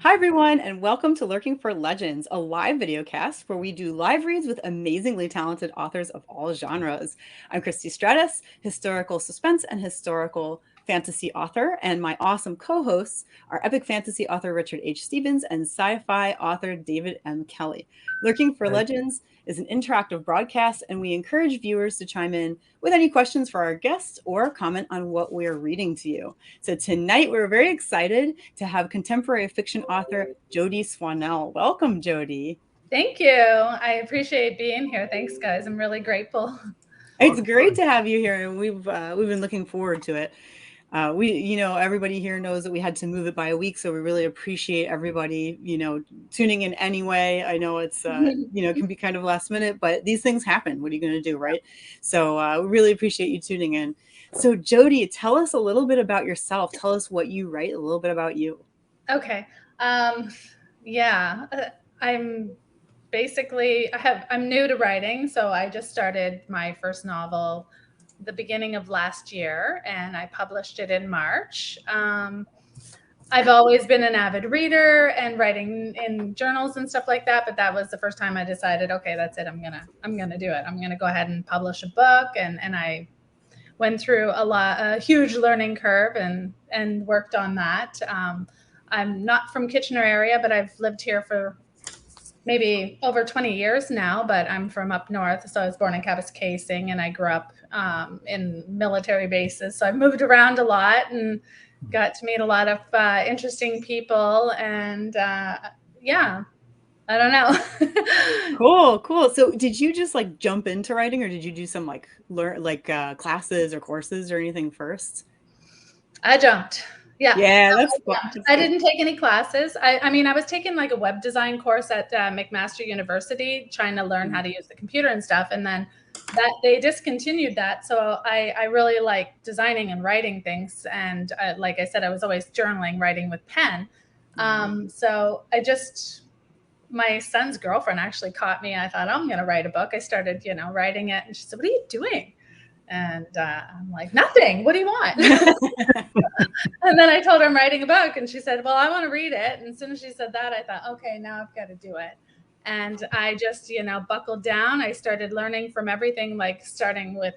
Hi, everyone, and welcome to Lurking for Legends, a live videocast where we do live reads with amazingly talented authors of all genres. I'm Christie Stratus, historical suspense and historical fantasy author, and my awesome co-hosts are epic fantasy author Richard H. Stevens and sci-fi author David M. Kelly. Lurking for Legends is an interactive broadcast, and we encourage viewers to chime in with any questions for our guests or comment on what we're reading to you. So tonight we're very excited to have contemporary fiction author Jody Swannell. Welcome, Jody. Thank you. I appreciate being here. Thanks, guys. I'm really grateful. It's great to have you here, and we've been looking forward to it. Everybody here knows that we had to move it by a week, so we really appreciate everybody, tuning in anyway. I know it's, it can be kind of last minute, but these things happen. What are you going to do, right? So we really appreciate you tuning in. So Jody, tell us a little bit about yourself. Tell us what you write, a little bit about you. Okay. I'm I'm new to writing, so I just started my first novel the beginning of last year, and I published it in March. I've always been an avid reader and writing in journals and stuff like that, but that was the first time I decided, okay, that's it. I'm gonna do it. I'm gonna go ahead and publish a book, and I went through a huge learning curve and worked on that. I'm not from Kitchener area, but I've lived here for maybe over 20 years now, but I'm from up north. So I was born in Kapuskasing, and I grew up in military bases. So I moved around a lot and got to meet a lot of interesting people. And yeah, I don't know. Cool. So did you just like jump into writing, or did you do some classes or courses or anything first? I jumped. Yeah, that's fun. I didn't take any classes. I mean, I was taking like a web design course at McMaster University, trying to learn how to use the computer and stuff. And then they discontinued that. So I really like designing and writing things. And like I said, I was always journaling, writing with pen. So my son's girlfriend actually caught me. I thought, oh, I'm going to write a book. I started, writing it. And she said, what are you doing? And I'm like, nothing. What do you want? And then I told her I'm writing a book, and she said, well, I want to read it. And as soon as she said that, I thought, okay, now I've got to do it. And I just, buckled down. I started learning from everything, like starting with,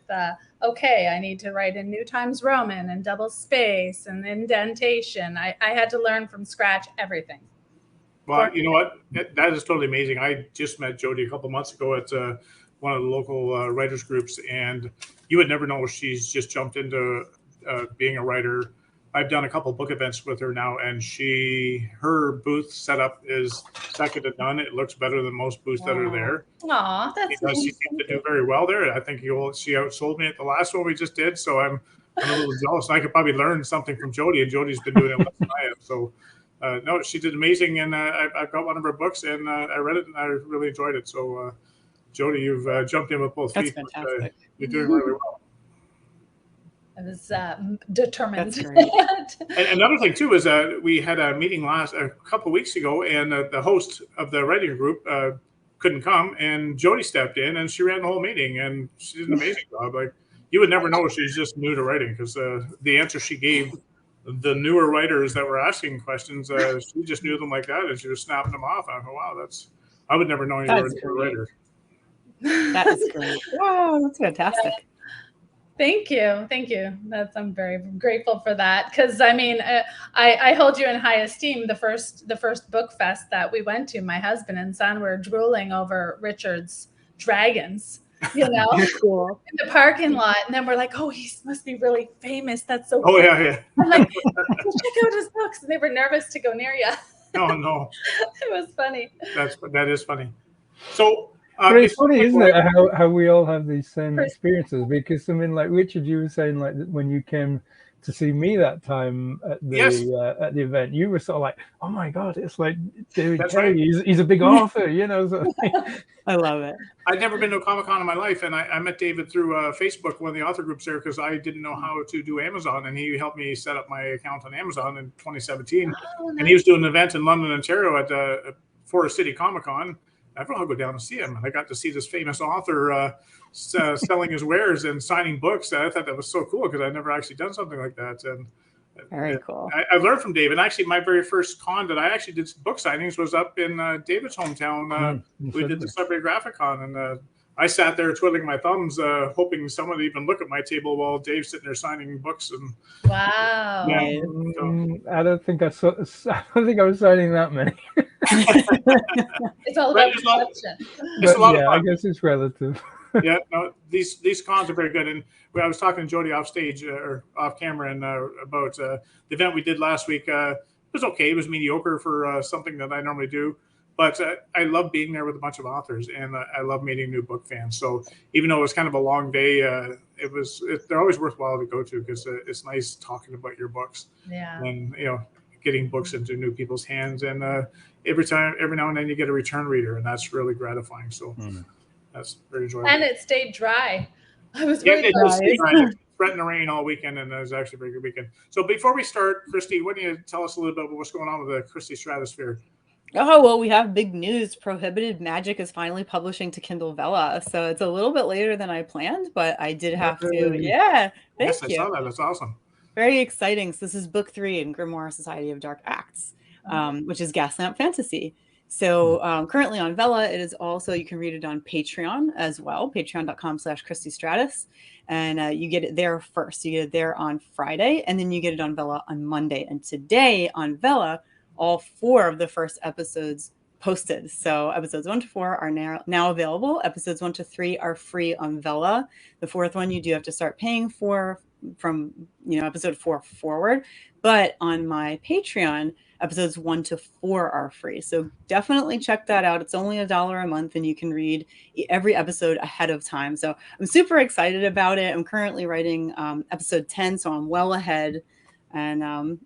okay, I need to write in New Times Roman and double space and indentation. I had to learn from scratch everything. Well, you know what? That is totally amazing. I just met Jody a couple months ago at one of the local writers groups, and you would never know she's just jumped into being a writer. I've done a couple book events with her now, and her booth setup is second to none. It looks better than most booths that are there. Aw, that's nice. She seemed to do very well there. I think she outsold me at the last one we just did, so I'm a little jealous. I could probably learn something from Jody, and Jody's been doing it less than I have. So no, she did amazing, and I've got one of her books, and I read it, and I really enjoyed it. So Jody, you've jumped in with both feet. That's fantastic. You're doing really well. I was determined. That's great. And another thing too is we had a meeting a couple of weeks ago, and the host of the writing group couldn't come, and Jody stepped in, and she ran the whole meeting, and she did an amazing job. Like, you would never know she's just new to writing, because the answer she gave the newer writers that were asking questions, she just knew them like that, and she was snapping them off. I thought, wow, I would never know you were a new writer. That is great. Wow, that's fantastic. Yeah. Thank you. I'm very grateful for that, because I mean, I hold you in high esteem. The first book fest that we went to, my husband and son were drooling over Richard's dragons, Cool. in the parking lot, and then we're like, oh, he must be really famous. That's so. Oh cool. Yeah. I'm like, check out his books, and they were nervous to go near you. Oh no. It was funny. That is funny. So. But it's funny, isn't it, how we all have these same experiences? Because I mean, like Richard, you were saying, like when you came to see me that time at the event, you were sort of like, "Oh my God, it's like David Kelly. Right. He's a big author," So. I love it. I'd never been to a Comic-Con in my life, and I met David through Facebook, one of the author groups there, because I didn't know how to do Amazon, and he helped me set up my account on Amazon in 2017. Oh, nice. And he was doing an event in London, Ontario at Forest City Comic-Con. I thought I'll go down and see him. I got to see this famous author selling his wares and signing books. I thought that was so cool, because I'd never actually done something like that. And Very cool. I learned from Dave, and actually, my very first con that I actually did book signings was up in David's hometown. We did the Celebrity Graphic Con, and I sat there twiddling my thumbs, hoping someone would even look at my table while Dave's sitting there signing books. And wow, yeah, I don't think I saw. I don't think I was signing that many. It's all about perception. It's a lot of fun. I guess it's relative. Yeah, no, these cons are very good. And I was talking to Jody off stage or off camera and about the event we did last week. It was okay. It was mediocre for something that I normally do. But I love being there with a bunch of authors, and I love meeting new book fans. So even though it was kind of a long day, they're always worthwhile to go to because it's nice talking about your books. Yeah. And getting books into new people's hands, and every now and then you get a return reader, and that's really gratifying. So that's very enjoyable. And it stayed dry. I was really It threatened to rain all weekend, and it was actually a very good weekend. So before we start, Christie, why don't you tell us a little bit about what's going on with the Christie Stratosphere? Oh, well, we have big news. Prohibited Magic is finally publishing to Kindle Vella. So it's a little bit later than I planned, but I did have to. Yeah. Thank you. I saw that. That's awesome. Very exciting. So this is book 3 in Grimoire Society of Dark Acts, which is Gaslamp Fantasy. So currently on Vella, it is also, you can read it on Patreon as well, patreon.com/Christie Stratus. And you get it there first. You get it there on Friday, and then you get it on Vella on Monday. And today on Vella, all 4 of the first episodes posted. So episodes 1 to 4 are now available. Episodes 1 to 3 are free on Vella. The 4th one you do have to start paying for from episode 4 forward. But on my Patreon, episodes 1 to 4 are free. So definitely check that out. It's only $1 a month, and you can read every episode ahead of time. So I'm super excited about it. I'm currently writing episode 10, so I'm well ahead. And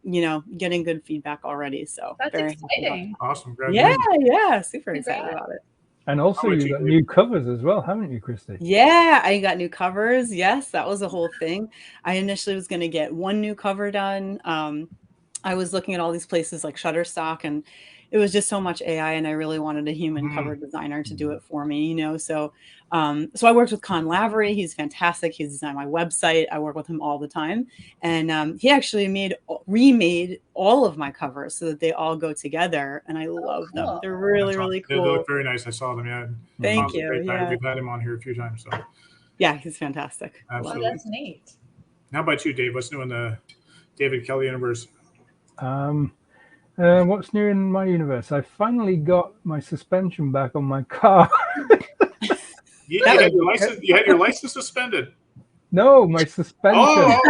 getting good feedback already. So that's very exciting. Awesome. Yeah, super excited about it. And also you got new covers as well, haven't you, Christie? Yeah, I got new covers. Yes, that was a whole thing. I initially was going to get 1 new cover done. I was looking at all these places like Shutterstock, and it was just so much AI, and I really wanted a human cover designer to do it for me, So I worked with Con Lavery. He's fantastic. He's designed my website. I work with him all the time. And he actually remade all of my covers so that they all go together. And I love them. They're really, really cool. They look very nice. I saw them. Yeah. Thank you. Yeah. We've had him on here a few times. So yeah, he's fantastic. Absolutely. Wow, that's neat. How about you, Dave? What's new in the David Kelly universe? What's new in my universe? I finally got my suspension back on my car. You had your license suspended. No, my suspension.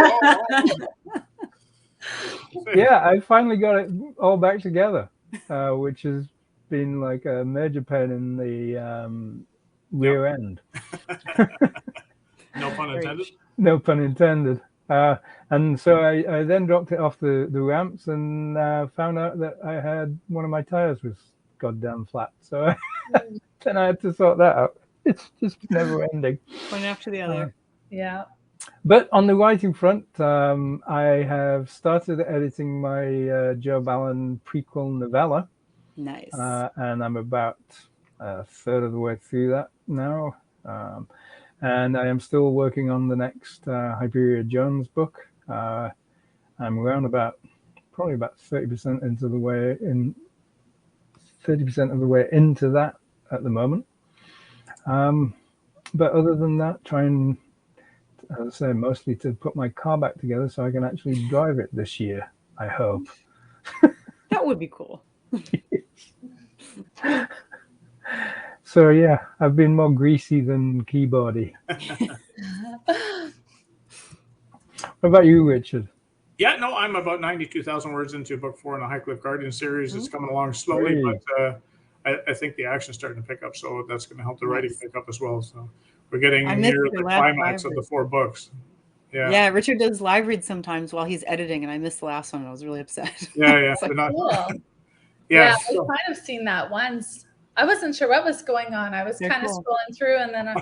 Yeah, I finally got it all back together, which has been like a major pain in the rear end. No pun intended. No pun intended. And so I then dropped it off the ramps and found out that I had one of my tires was goddamn flat. So then I had to sort that out. It's just never ending. One after the other. Yeah. But on the writing front, I have started editing my Joe Ballon prequel novella. Nice. And I'm about a third of the way through that now. And I am still working on the next Hyperia Jones book. I'm around probably about 30% into the way in 30% of the way into that at the moment. But other than that, trying, as I say, mostly to put my car back together so I can actually drive it this year, I hope. That would be cool. So yeah, I've been more greasy than keyboardy. What about you, Richard? Yeah, no, I'm about 92,000 words into book 4 in the Highcliffe Guardian series. It's coming along slowly, but I think the action's starting to pick up, so that's going to help the writing pick up as well. So we're getting near the climax of the 4 books. Yeah, Richard does live reads sometimes while he's editing, and I missed the last one. And I was really upset. Yeah. Like, cool. Yeah, I've kind of seen that once. I wasn't sure what was going on. I was kind of scrolling through, and then I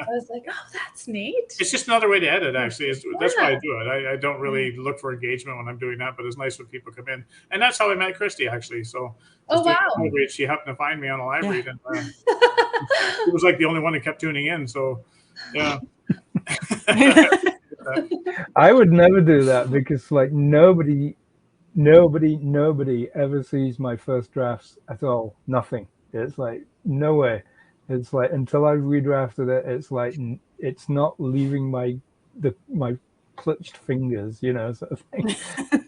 was like, "Oh, that's neat." It's just another way to edit. Actually, that's why I do it. I don't really look for engagement when I'm doing that, but it's nice when people come in, and that's how I met Christie actually. So, wow! She happened to find me on a live read, and it was like the only one who kept tuning in. So, yeah. I would never do that because like nobody nobody ever sees my first drafts at all. Nothing. It's like no way. It's like until I've redrafted it, it's like it's not leaving my clutched fingers, sort of thing.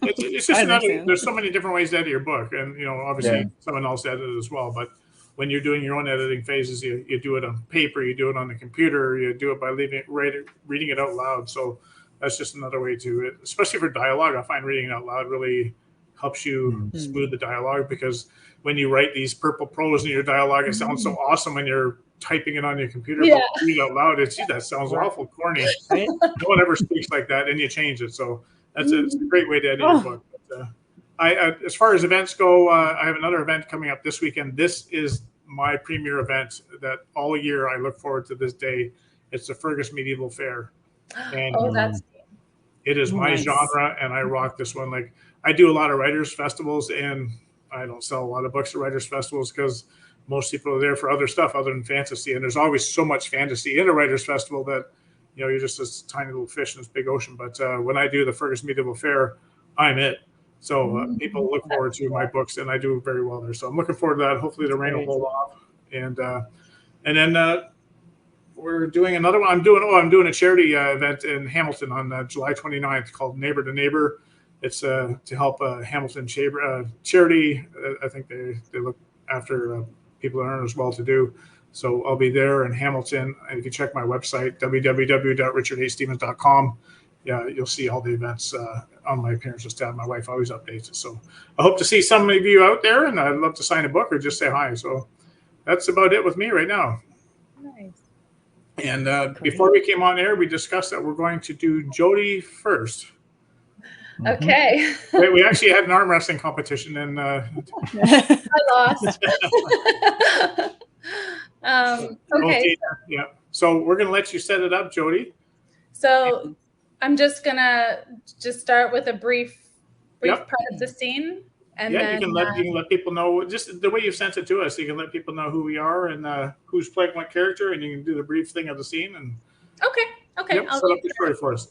It's just another. There's so many different ways to edit your book, and obviously someone else edited as well. But when you're doing your own editing phases, you do it on paper, you do it on the computer, you do it by reading it out loud. So that's just another way to, especially for dialogue. I find reading it out loud really helps you smooth the dialogue, because when you write these purple prose in your dialogue, it sounds so awesome when you're typing it on your computer. Yeah. But read it out loud, that sounds awful corny. Right? No one ever speaks like that, and you change it. So it's a great way to edit your book. But, as far as events go, I have another event coming up this weekend. This is my premier event that all year I look forward to this day. It's the Fergus Medieval Fair. And that's it is my genre, and I rock this one. Like, I do a lot of writers' festivals, and I don't sell a lot of books at writers' festivals because most people are there for other stuff other than fantasy. And there's always so much fantasy in a writers' festival that, you're just this tiny little fish in this big ocean. But when I do the Fergus Medieval Fair, I'm it. So people look forward to my books, and I do very well there. So I'm looking forward to that. Hopefully the rain will hold off. And then we're doing another one. I'm doing a charity event in Hamilton on July 29th called Neighbor to Neighbor. It's to help Hamilton charity. I think they look after people that aren't as well-to-do. So I'll be there in Hamilton. And you can check my website, www.richardastevens.com. Yeah, you'll see all the events on my appearances tab. My wife always updates it. So I hope to see some of you out there, and I'd love to sign a book or just say hi. So that's about it with me right now. Nice. And before we came on air, we discussed that we're going to do Jody first. Okay. We actually had an arm wrestling competition, and I lost. Okay. Yeah. So we're going to let you set it up, Jody. So I'm just gonna start with a brief part of the scene, and then you can let people know just the way you sent it to us. You can let people know who we are and who's playing what character, and you can do the brief thing of the scene. And okay. Yep, I'll set up the story for us.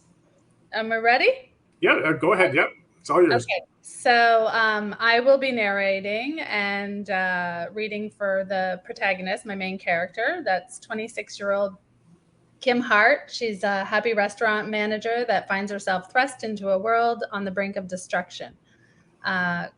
Am I ready? Yeah, go ahead. Yep, it's all yours. Okay. So I will be narrating and reading for the protagonist, my main character. That's 26-year-old Kim Hart. She's a happy restaurant manager that finds herself thrust into a world on the brink of destruction.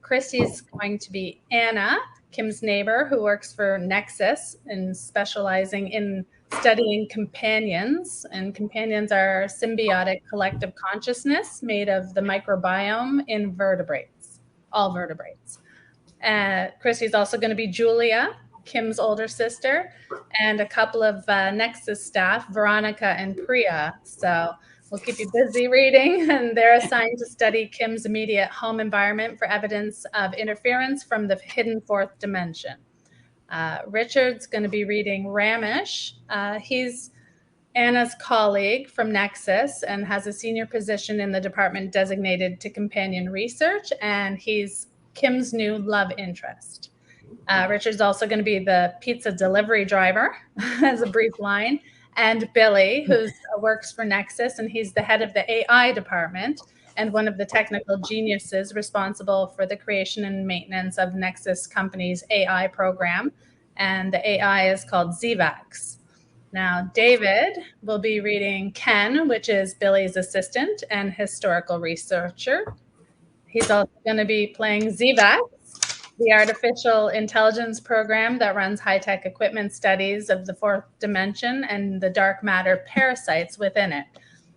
Christie is going to be Anna, Kim's neighbor, who works for Nexus and specializing in studying companions. And companions are symbiotic collective consciousness made of the microbiome in vertebrates, all vertebrates. Christie's also going to be Julia, Kim's older sister, and a couple of Nexus staff, Veronica and Priya. So we'll keep you busy reading, and they're assigned to study Kim's immediate home environment for evidence of interference from the hidden fourth dimension. Richard's going to be reading Ramesh. He's Anna's colleague from Nexus and has a senior position in the department designated to companion research, and he's Kim's new love interest. Richard's also going to be the pizza delivery driver, as a brief line, and Billy, who works for Nexus, and he's the head of the AI department and one of the technical geniuses responsible for the creation and maintenance of Nexus Company's AI program, and the AI is called ZVAX. Now, David will be reading Ken, which is Billy's assistant and historical researcher. He's also going to be playing ZVAX, the artificial intelligence program that runs high-tech equipment studies of the fourth dimension and the dark matter parasites within it.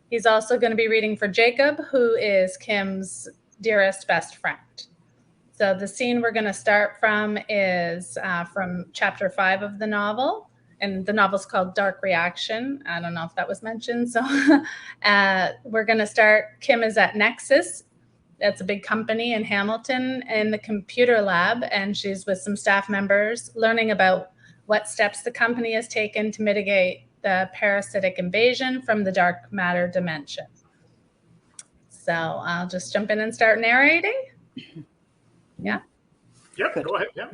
He's also going to be reading for Jacob, who is Kim's dearest best friend. So the scene we're going to start from is from chapter 5 of the novel, and the novel's called Dark Reaction. I don't know if that was mentioned. So we're going to start. Kim is at Nexus. That's a big company in Hamilton, in the computer lab, and she's with some staff members learning about what steps the company has taken to mitigate the parasitic invasion from the dark matter dimension. So I'll just jump in and start narrating. Yeah? Yep, go ahead. Yeah.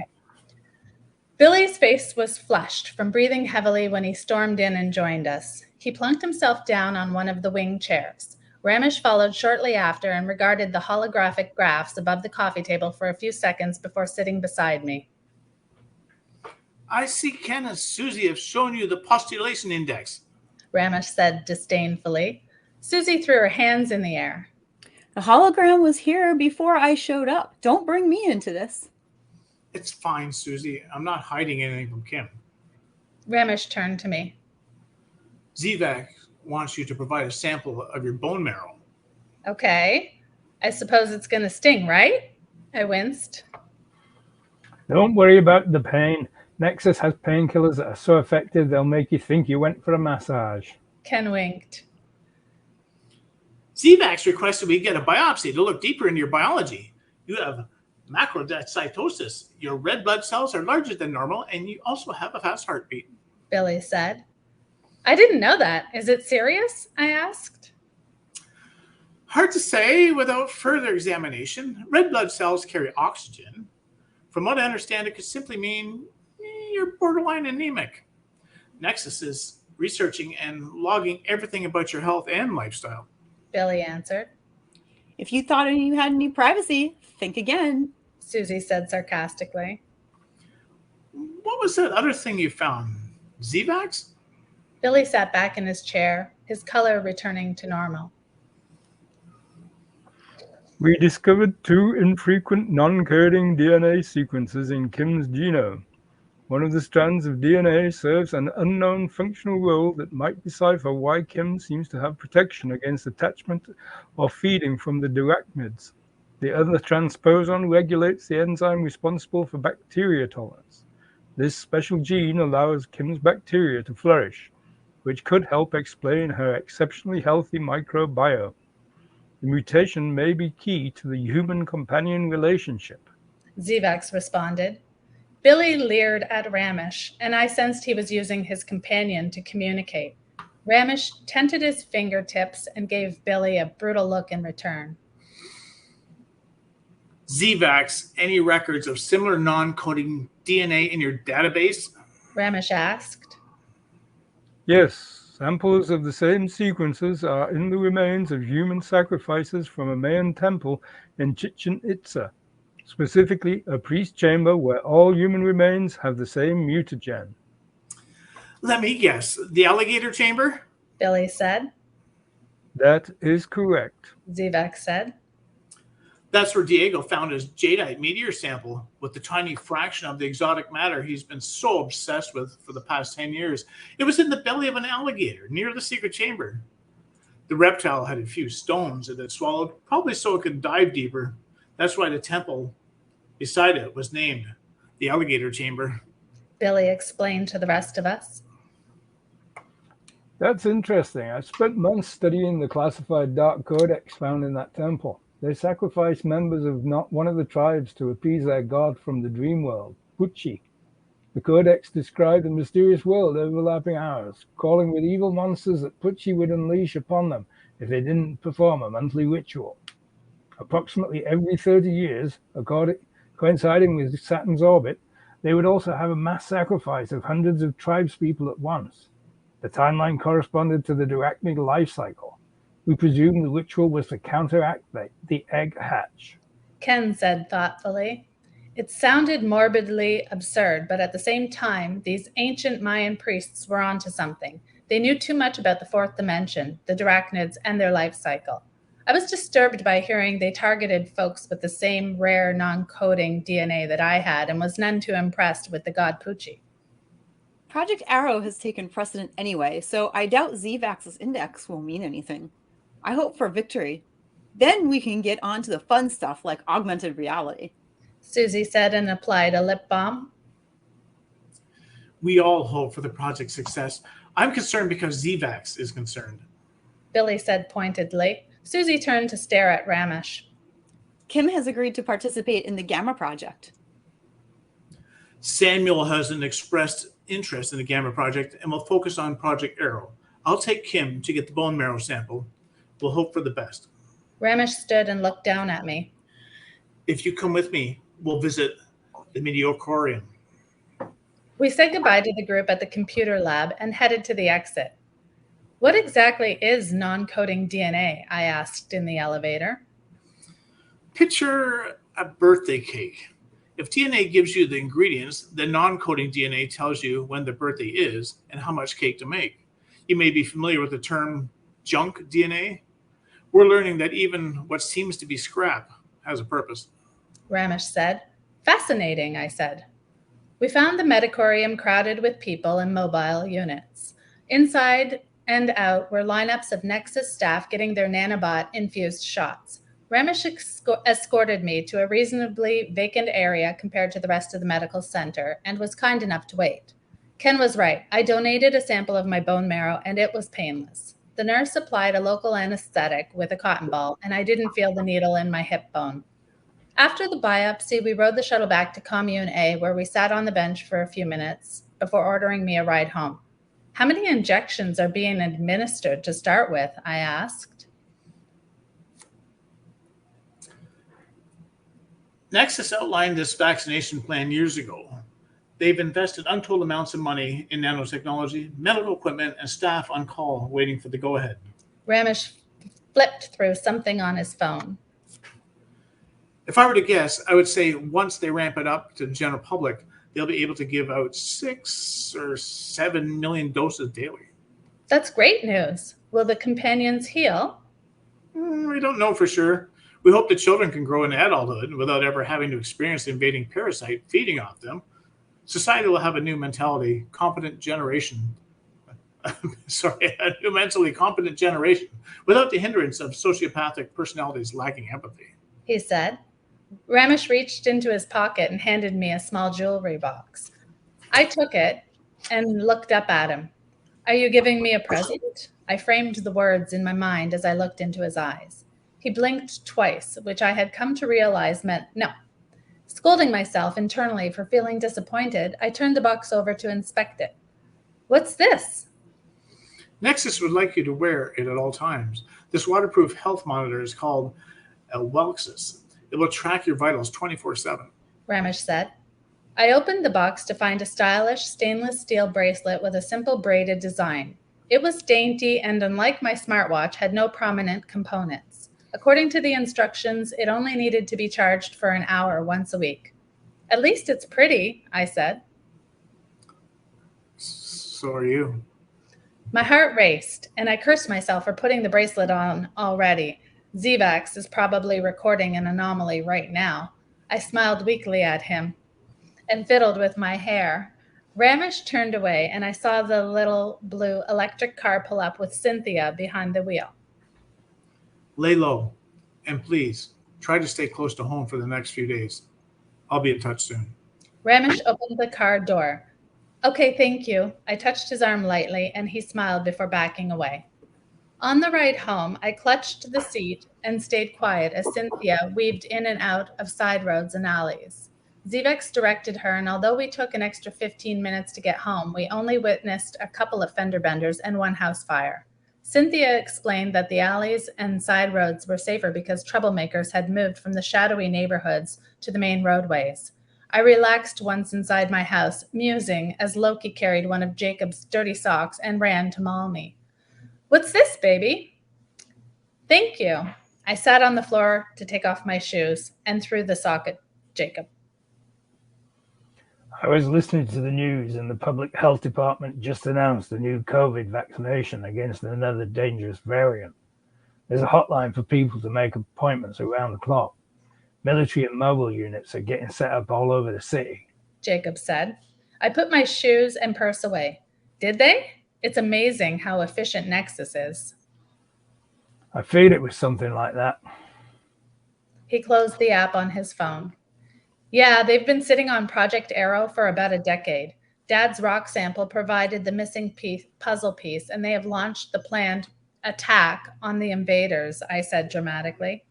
Billy's face was flushed from breathing heavily when he stormed in and joined us. He plunked himself down on one of the wing chairs, Ramesh followed shortly after and regarded the holographic graphs above the coffee table for a few seconds before sitting beside me. I see Ken and Susie have shown you the postulation index, Ramesh said disdainfully. Susie threw her hands in the air. The hologram was here before I showed up. Don't bring me into this. It's fine, Susie. I'm not hiding anything from Kim. Ramesh turned to me. Zivac wants you to provide a sample of your bone marrow. Okay. I suppose it's going to sting, right? I winced. Don't worry about the pain. Nexus has painkillers that are so effective they'll make you think you went for a massage. Ken winked. Zivac's requested we get a biopsy to look deeper into your biology. You have macrocytosis. Your red blood cells are larger than normal, and you also have a fast heartbeat. Billy said. I didn't know that. Is it serious? I asked. Hard to say without further examination. Red blood cells carry oxygen. From what I understand, it could simply mean you're borderline anemic. Nexus is researching and logging everything about your health and lifestyle. Billy answered. If you thought you had any privacy, think again, Susie said sarcastically. What was that other thing you found? Zivacs? Billy sat back in his chair, his color returning to normal. We discovered 2 infrequent non-coding DNA sequences in Kim's genome. One of the strands of DNA serves an unknown functional role that might decipher why Kim seems to have protection against attachment or feeding from the arachnids. The other transposon regulates the enzyme responsible for bacteria tolerance. This special gene allows Kim's bacteria to flourish, which could help explain her exceptionally healthy microbiome. The mutation may be key to the human-companion relationship. Zivax responded. Billy leered at Ramesh, and I sensed he was using his companion to communicate. Ramesh tented his fingertips and gave Billy a brutal look in return. Zivacs, any records of similar non-coding DNA in your database? Ramesh asked. Yes, samples of the same sequences are in the remains of human sacrifices from a Mayan temple in Chichen Itza, specifically a priest chamber where all human remains have the same mutagen. Let me guess, the alligator chamber? Billy said. That is correct. Zivac said. That's where Diego found his jadeite meteor sample with the tiny fraction of the exotic matter he's been so obsessed with for the past 10 years. It was in the belly of an alligator near the secret chamber. The reptile had a few stones it had swallowed, probably so it could dive deeper. That's why the temple beside it was named the alligator chamber. Billy explained to the rest of us. That's interesting. I spent months studying the classified dark codex found in that temple. They sacrificed members of not one of the tribes to appease their god from the dream world, Pucci. The codex described a mysterious world overlapping ours, calling with evil monsters that Pucci would unleash upon them if they didn't perform a monthly ritual. Approximately every 30 years, coinciding with Saturn's orbit, they would also have a mass sacrifice of hundreds of tribespeople at once. The timeline corresponded to the arachnid life cycle. We presume the ritual was to counteract the egg hatch. Ken said thoughtfully. It sounded morbidly absurd, but at the same time, these ancient Mayan priests were onto something. They knew too much about the fourth dimension, the arachnids, and their life cycle. I was disturbed by hearing they targeted folks with the same rare non-coding DNA that I had and was none too impressed with the god Pucci. Project Arrow has taken precedent anyway, so I doubt Zivax's index will mean anything. I hope for victory. Then we can get on to the fun stuff like augmented reality. Susie said and applied a lip balm. We all hope for the project's success. I'm concerned because Zivax is concerned. Billy said pointedly. Susie turned to stare at Ramesh. Kim has agreed to participate in the Gamma Project. Samuel hasn't expressed interest in the Gamma Project and will focus on Project Arrow. I'll take Kim to get the bone marrow sample. We'll hope for the best. Ramesh stood and looked down at me. If you come with me, we'll visit the Meteorcorium. We said goodbye to the group at the computer lab and headed to the exit. What exactly is non-coding DNA? I asked in the elevator. Picture a birthday cake. If DNA gives you the ingredients, then non-coding DNA tells you when the birthday is and how much cake to make. You may be familiar with the term junk DNA. We're learning that even what seems to be scrap has a purpose. Ramesh said. Fascinating, I said. We found the Medicorium crowded with people and mobile units. Inside and out were lineups of Nexus staff getting their nanobot-infused shots. Ramesh escorted me to a reasonably vacant area compared to the rest of the medical center and was kind enough to wait. Ken was right. I donated a sample of my bone marrow and it was painless. The nurse applied a local anesthetic with a cotton ball and I didn't feel the needle in my hip bone. After the biopsy, we rode the shuttle back to Commune A, where we sat on the bench for a few minutes before ordering me a ride home. How many injections are being administered to start with? I asked. Nexus outlined this vaccination plan years ago. They've invested untold amounts of money in nanotechnology, medical equipment, and staff on call waiting for the go-ahead. Ramesh flipped through something on his phone. If I were to guess, I would say once they ramp it up to the general public, they'll be able to give out 6 or 7 million doses daily. That's great news. Will the companions heal? We don't know for sure. We hope the children can grow into adulthood without ever having to experience the invading parasite feeding off them. Society will have a new mentality, competent generation. A new mentally competent generation without the hindrance of sociopathic personalities lacking empathy, he said. Ramesh reached into his pocket and handed me a small jewelry box. I took it and looked up at him. Are you giving me a present? I framed the words in my mind as I looked into his eyes. He blinked twice, which I had come to realize meant no. Scolding myself internally for feeling disappointed, I turned the box over to inspect it. What's this? Nexus would like you to wear it at all times. This waterproof health monitor is called a Welxus. It will track your vitals 24/7. Ramesh said. I opened the box to find a stylish stainless steel bracelet with a simple braided design. It was dainty and, unlike my smartwatch, had no prominent components. According to the instructions, it only needed to be charged for an hour once a week. At least it's pretty, I said. So are you. My heart raced, and I cursed myself for putting the bracelet on already. Zivax is probably recording an anomaly right now. I smiled weakly at him and fiddled with my hair. Ramesh turned away, and I saw the little blue electric car pull up with Cynthia behind the wheel. Lay low, and please, try to stay close to home for the next few days. I'll be in touch soon. Ramesh opened the car door. Okay, thank you. I touched his arm lightly, and he smiled before backing away. On the ride home, I clutched the seat and stayed quiet as Cynthia weaved in and out of side roads and alleys. Zivex directed her, and although we took an extra 15 minutes to get home, we only witnessed a couple of fender benders and one house fire. Cynthia explained that the alleys and side roads were safer because troublemakers had moved from the shadowy neighborhoods to the main roadways. I relaxed once inside my house, musing as Loki carried one of Jacob's dirty socks and ran to maul me. What's this, baby? Thank you. I sat on the floor to take off my shoes and threw the sock at Jacob. I was listening to the news and the public health department just announced a new COVID vaccination against another dangerous variant. There's a hotline for people to make appointments around the clock. Military and mobile units are getting set up all over the city, Jacob said. I put my shoes and purse away. Did they? It's amazing how efficient Nexus is. I feared it was something like that. He closed the app on his phone. Yeah, they've been sitting on Project Arrow for about a decade. Dad's rock sample provided the missing puzzle piece, and they have launched the planned attack on the invaders, I said dramatically.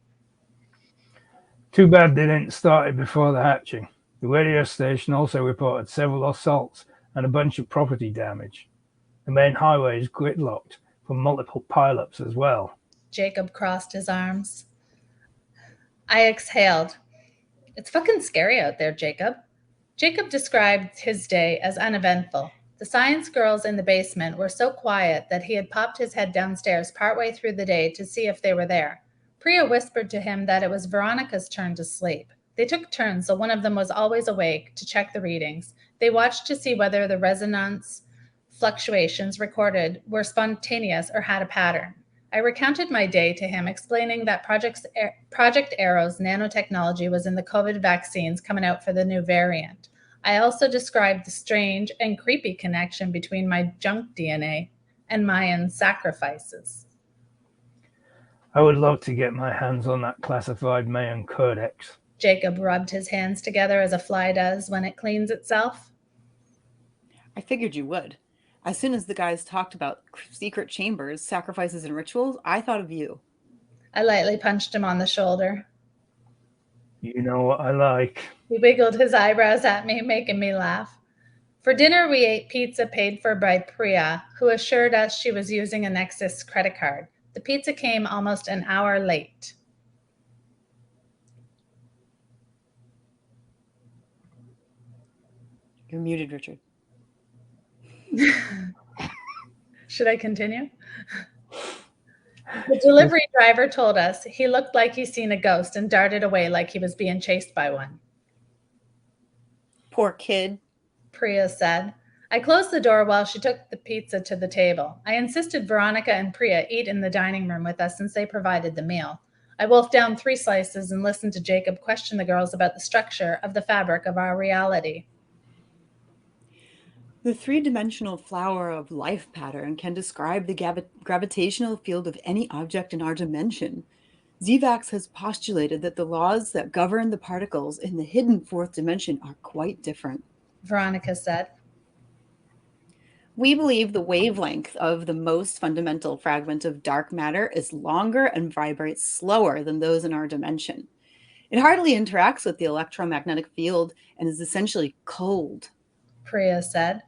Too bad they didn't start it before the hatching. The radio station also reported several assaults and a bunch of property damage. The main highway is gridlocked from multiple pileups as well. Jacob crossed his arms. I exhaled. It's fucking scary out there, Jacob. Jacob described his day as uneventful. The science girls in the basement were so quiet that he had popped his head downstairs partway through the day to see if they were there. Priya whispered to him that it was Veronica's turn to sleep. They took turns, so one of them was always awake to check the readings. They watched to see whether the resonance fluctuations recorded were spontaneous or had a pattern. I recounted my day to him, explaining that Project Arrow's nanotechnology was in the COVID vaccines coming out for the new variant. I also described the strange and creepy connection between my junk DNA and Mayan sacrifices. I would love to get my hands on that classified Mayan codex. Jacob rubbed his hands together as a fly does when it cleans itself. I figured you would. As soon as the guys talked about secret chambers, sacrifices, and rituals, I thought of you. I lightly punched him on the shoulder. You know what I like. He wiggled his eyebrows at me, making me laugh. For dinner, we ate pizza paid for by Priya, who assured us she was using a Nexus credit card. The pizza came almost an hour late. You're muted, Richard. Should I continue? The delivery driver told us he looked like he'd seen a ghost and darted away like he was being chased by one. Poor kid, Priya said. I closed the door while she took the pizza to the table. I insisted Veronica and Priya eat in the dining room with us since they provided the meal. I wolfed down 3 slices and listened to Jacob question the girls about the structure of the fabric of our reality. The 3-dimensional flower of life pattern can describe the gravitational field of any object in our dimension. Zivax has postulated that the laws that govern the particles in the hidden 4th dimension are quite different. Veronica said. We believe the wavelength of the most fundamental fragment of dark matter is longer and vibrates slower than those in our dimension. It hardly interacts with the electromagnetic field and is essentially cold. Priya said.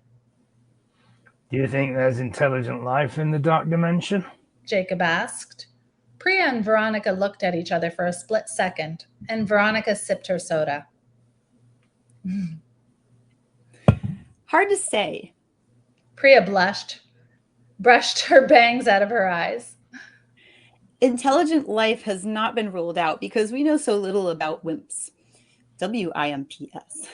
Do you think there's intelligent life in the dark dimension? Jacob asked. Priya and Veronica looked at each other for a split second, and Veronica sipped her soda. Hard to say. Priya blushed, brushed her bangs out of her eyes. Intelligent life has not been ruled out because we know so little about WIMPs. WIMPs.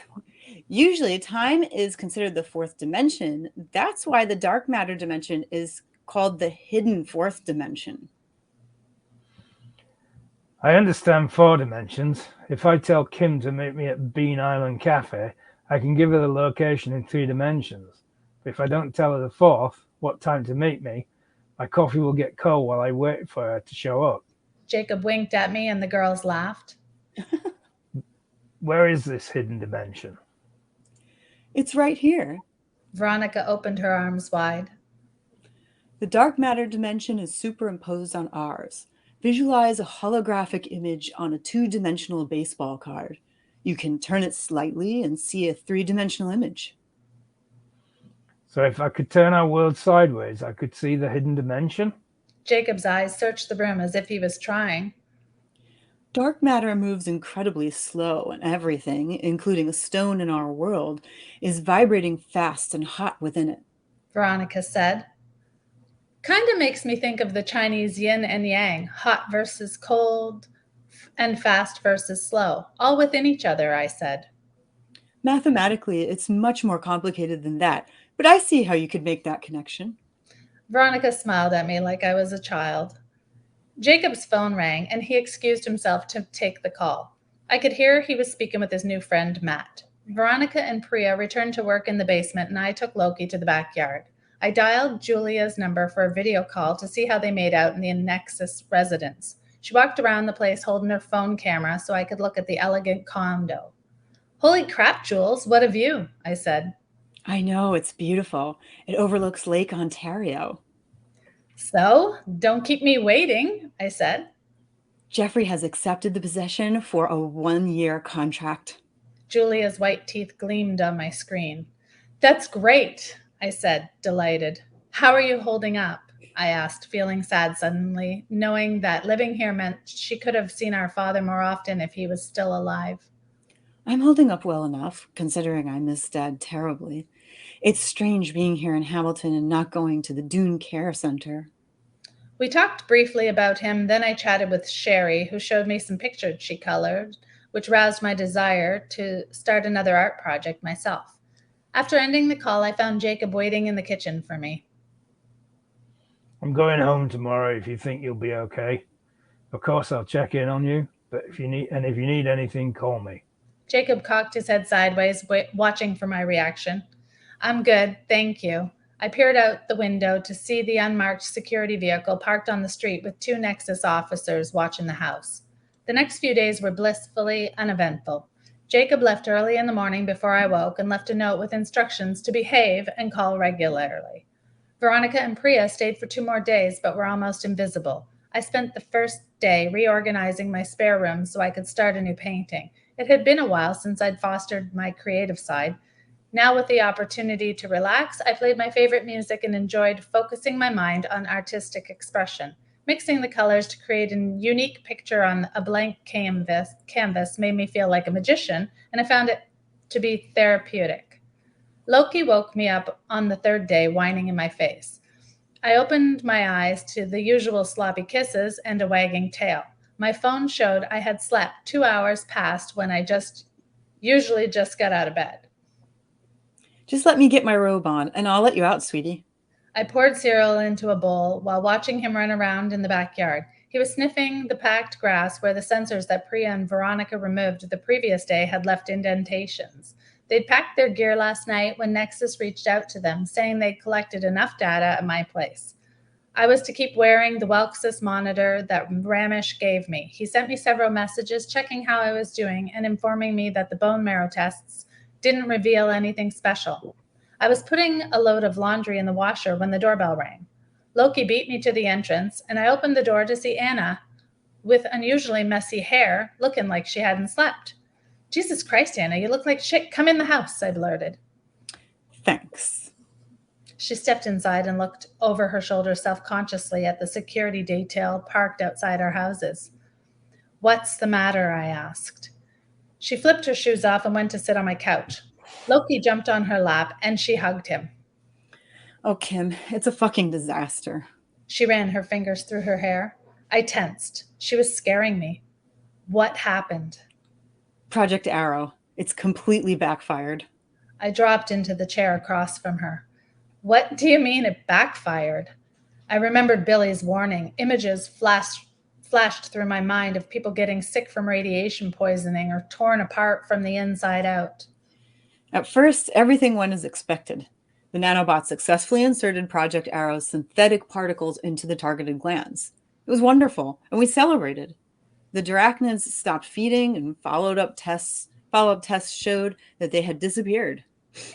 Usually, time is considered the 4th dimension. That's why the dark matter dimension is called the hidden 4th dimension. I understand 4 dimensions. If I tell Kim to meet me at Bean Island Cafe, I can give her the location in 3 dimensions. But if I don't tell her the 4th, what time to meet me, my coffee will get cold while I wait for her to show up. Jacob winked at me and the girls laughed. Where is this hidden dimension? It's right here. Veronica opened her arms wide. The dark matter dimension is superimposed on ours. Visualize a holographic image on a 2-dimensional baseball card. You can turn it slightly and see a 3-dimensional image. So if I could turn our world sideways, I could see the hidden dimension? Jacob's eyes searched the room as if he was trying. Dark matter moves incredibly slow, and everything, including a stone in our world, is vibrating fast and hot within it. Veronica said. Kind of makes me think of the Chinese yin and yang, hot versus cold and fast versus slow, all within each other, I said. Mathematically, it's much more complicated than that, but I see how you could make that connection. Veronica smiled at me like I was a child. Jacob's phone rang, and he excused himself to take the call. I could hear he was speaking with his new friend, Matt. Veronica and Priya returned to work in the basement, and I took Loki to the backyard. I dialed Julia's number for a video call to see how they made out in the Nexus residence. She walked around the place holding her phone camera so I could look at the elegant condo. Holy crap, Jules, what a view, I said. I know, it's beautiful. It overlooks Lake Ontario. So, don't keep me waiting, I said. Jeffrey has accepted the possession for a 1-year contract. Julia's white teeth gleamed on my screen. That's great, I said, delighted. How are you holding up? I asked, feeling sad suddenly, knowing that living here meant she could have seen our father more often if he was still alive. I'm holding up well enough, considering I miss Dad terribly. It's strange being here in Hamilton and not going to the Dune Care Center. We talked briefly about him, then I chatted with Sherry, who showed me some pictures she colored, which roused my desire to start another art project myself. After ending the call, I found Jacob waiting in the kitchen for me. I'm going home tomorrow if you think you'll be okay. Of course, I'll check in on you, but if you need anything, call me. Jacob cocked his head sideways, watching for my reaction. I'm good, thank you. I peered out the window to see the unmarked security vehicle parked on the street with 2 Nexus officers watching the house. The next few days were blissfully uneventful. Jacob left early in the morning before I woke and left a note with instructions to behave and call regularly. Veronica and Priya stayed for 2 more days, but were almost invisible. I spent the first day reorganizing my spare room so I could start a new painting. It had been a while since I'd fostered my creative side. Now, with the opportunity to relax, I played my favorite music and enjoyed focusing my mind on artistic expression. Mixing the colors to create a unique picture on a blank canvas made me feel like a magician, and I found it to be therapeutic. Loki woke me up on the 3rd day, whining in my face. I opened my eyes to the usual sloppy kisses and a wagging tail. My phone showed I had slept 2 hours past when I usually just got out of bed. Just let me get my robe on, and I'll let you out, sweetie. I poured cereal into a bowl while watching him run around in the backyard. He was sniffing the packed grass where the sensors that Priya and Veronica removed the previous day had left indentations. They'd packed their gear last night when Nexus reached out to them, saying they'd collected enough data at my place. I was to keep wearing the Welksys monitor that Ramesh gave me. He sent me several messages checking how I was doing and informing me that the bone marrow tests didn't reveal anything special. I was putting a load of laundry in the washer when the doorbell rang. Loki beat me to the entrance, and I opened the door to see Anna, with unusually messy hair, looking like she hadn't slept. Jesus Christ, Anna, you look like shit. Come in the house, I blurted. Thanks. She stepped inside and looked over her shoulder self-consciously at the security detail parked outside our houses. What's the matter? I asked. She flipped her shoes off and went to sit on my couch. Loki jumped on her lap and she hugged him. Oh, Kim, it's a fucking disaster. She ran her fingers through her hair. I tensed. She was scaring me. What happened? Project Arrow. It's completely backfired. I dropped into the chair across from her. What do you mean it backfired? I remembered Billy's warning. Images flashed through my mind of people getting sick from radiation poisoning or torn apart from the inside out. At first, everything went as expected. The nanobots successfully inserted Project Arrow's synthetic particles into the targeted glands. It was wonderful, and we celebrated. The Drachnids stopped feeding, and follow-up tests showed that they had disappeared.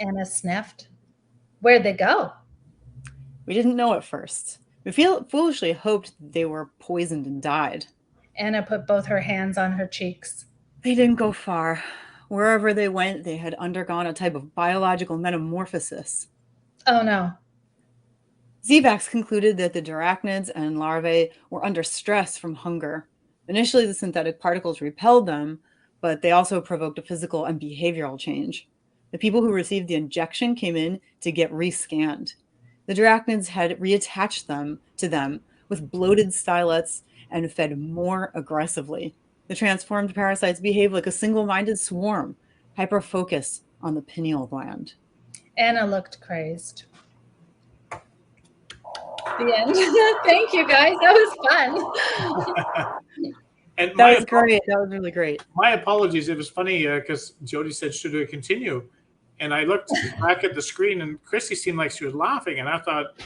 Anna sniffed. Where'd they go? We didn't know at first. We foolishly hoped they were poisoned and died. Anna put both her hands on her cheeks. They didn't go far. Wherever they went, they had undergone a type of biological metamorphosis. Oh, no. Zivax concluded that the Drachnids and larvae were under stress from hunger. Initially, the synthetic particles repelled them, but they also provoked a physical and behavioral change. The people who received the injection came in to get rescanned. The Drachnids had reattached to them with bloated stylets and fed more aggressively. The transformed parasites behaved like a single-minded swarm, hyper-focused on the pineal gland. Anna looked crazed. The end. Thank you, guys. That was fun. And that was great. That was really great. My apologies. It was funny because Jody said, should we continue? And I looked back at the screen, and Christie seemed like she was laughing. And I thought,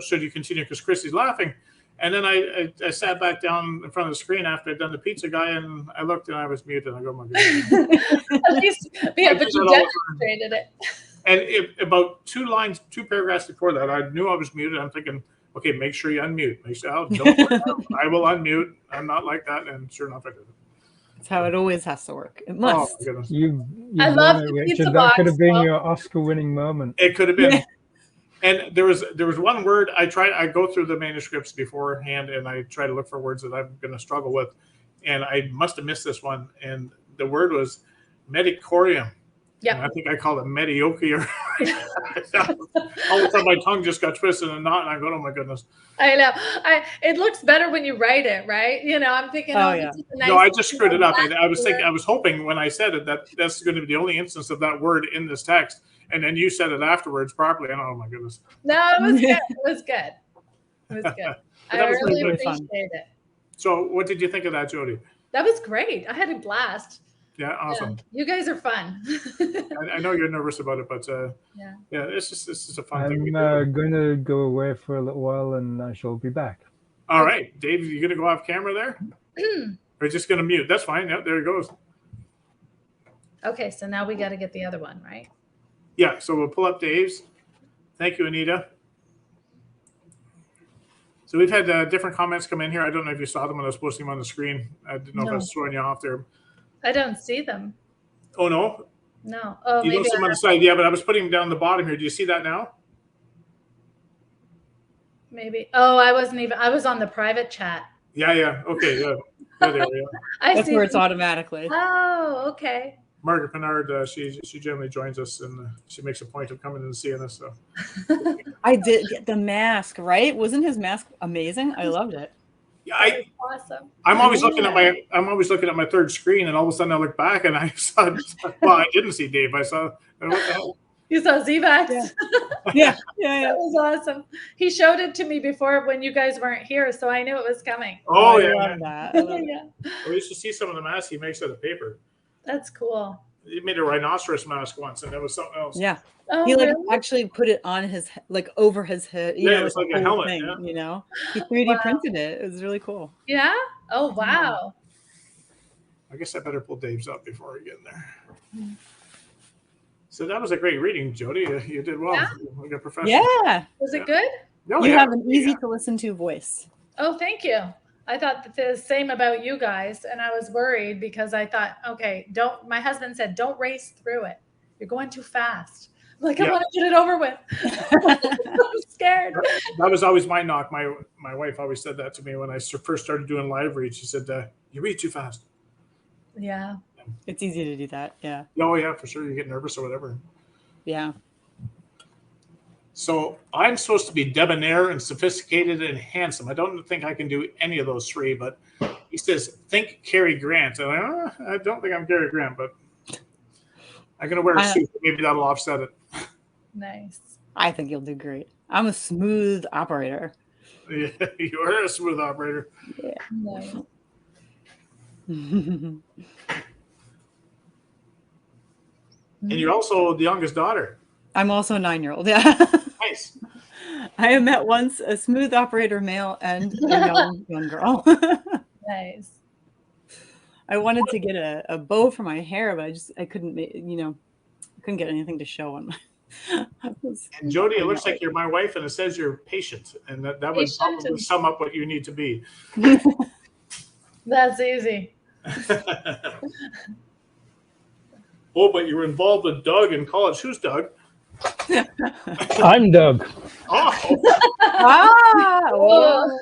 should you continue because Christie's laughing? And then I sat back down in front of the screen after I'd done the pizza guy, and I looked and I was muted. And I go, my God. At least, yeah, but you demonstrated it. And about 2 paragraphs before that, I knew I was muted. I'm thinking, okay, make sure you unmute. Make sure, I will unmute. I'm not like that. And sure enough, I did it. That's how it always has to work. It must. Oh, my goodness. I love the pizza box. That could have been your Oscar-winning moment. It could have been. And there was one word I go through the manuscripts beforehand, and I try to look for words that I'm going to struggle with. And I must have missed this one. And the word was Medicorium. Yeah. I think I call it mediocre. All of a sudden, my tongue just got twisted in a knot, and I'm going, "Oh my goodness!" I know. It looks better when you write it, right? You know, I'm thinking, Oh, oh, yeah. this is a nice. No, I just screwed it up. I was word. thinking, I was hoping when I said it that that's going to be the only instance of that word in this text, and then you said it afterwards properly. And oh my goodness! No, it was good. It was good. It was good. I That was really really appreciate fun. it. So, what did you think of that, Jody? That was great. I had a blast. Yeah, awesome. Yeah, you guys are fun. I know you're nervous about it, but Yeah. this is a fun thing. I'm going to go away for a little while, and I shall be back. All right, Dave, you going to go off camera there? Or just going to mute? That's fine. Yep, there it goes. Okay, so now we got to get the other one, right? Yeah, so we'll pull up Dave's. Thank you, Anita. So we've had different comments come in here. I don't know if you saw them when I was posting them on the screen. I didn't know if I was throwing you off there. I don't see them. Oh, no? No. Oh, you don't see them on the side. Yeah, but I was putting them down the bottom here. Do you see that now? Maybe. Oh, I was on the private chat. Yeah. Okay, yeah. There we go. That's where it's automatically. Oh, okay. Margaret Pinard, she generally joins us, and she makes a point of coming and seeing us. So I did get the mask, right? Wasn't his mask amazing? I loved it. Yeah, awesome. I'm always looking at my third screen, and all of a sudden I look back and I saw. Well, I didn't see Dave. I saw. What the hell? You saw Z-Vax? Yeah. That was awesome. He showed it to me before when you guys weren't here, so I knew it was coming. Oh, I love that. I love Yeah. We used to see some of the masks he makes out of paper. That's cool. He made a rhinoceros mask once, and that was something else. Yeah. Oh, He really? actually put it on his over his head. Yeah, know, it was like a whole helmet, thing, yeah. You know, he 3D printed it. It was really cool. Yeah? Oh, wow. I guess I better pull Dave's up before we get in there. So that was a great reading, Jody. You did well. Yeah. We got professional. Yeah. Was it good? No, You have an easy to listen to voice. Oh, thank you. I thought the same about you guys, and I was worried because I thought, okay, my husband said, don't race through it. You're going too fast. I'm like, I want to get it over with. I'm scared. That was always my knock. My wife always said that to me when I first started doing live reads. She said, you read too fast. Yeah. It's easy to do that. Yeah. Oh, yeah, for sure. You get nervous or whatever. Yeah. So I'm supposed to be debonair and sophisticated and handsome. I don't think I can do any of those three, but he says, think Cary Grant. And I don't think I'm Cary Grant, but I'm going to wear a suit. Maybe that'll offset it. Nice. I think you'll do great. I'm a smooth operator. Yeah, you're a smooth operator. Yeah. Nice. And you're also the youngest daughter. I'm also a 9-year-old. Yeah. Nice. I have met once a smooth operator male and a young girl. Nice. I wanted to get a bow for my hair, but I couldn't couldn't get anything to show on my. And Jody, it looks like you're my wife, and it says you're patient, and that would probably sum up what you need to be. That's easy. Oh, but you were involved with Doug in college. Who's Doug? I'm Doug. Oh,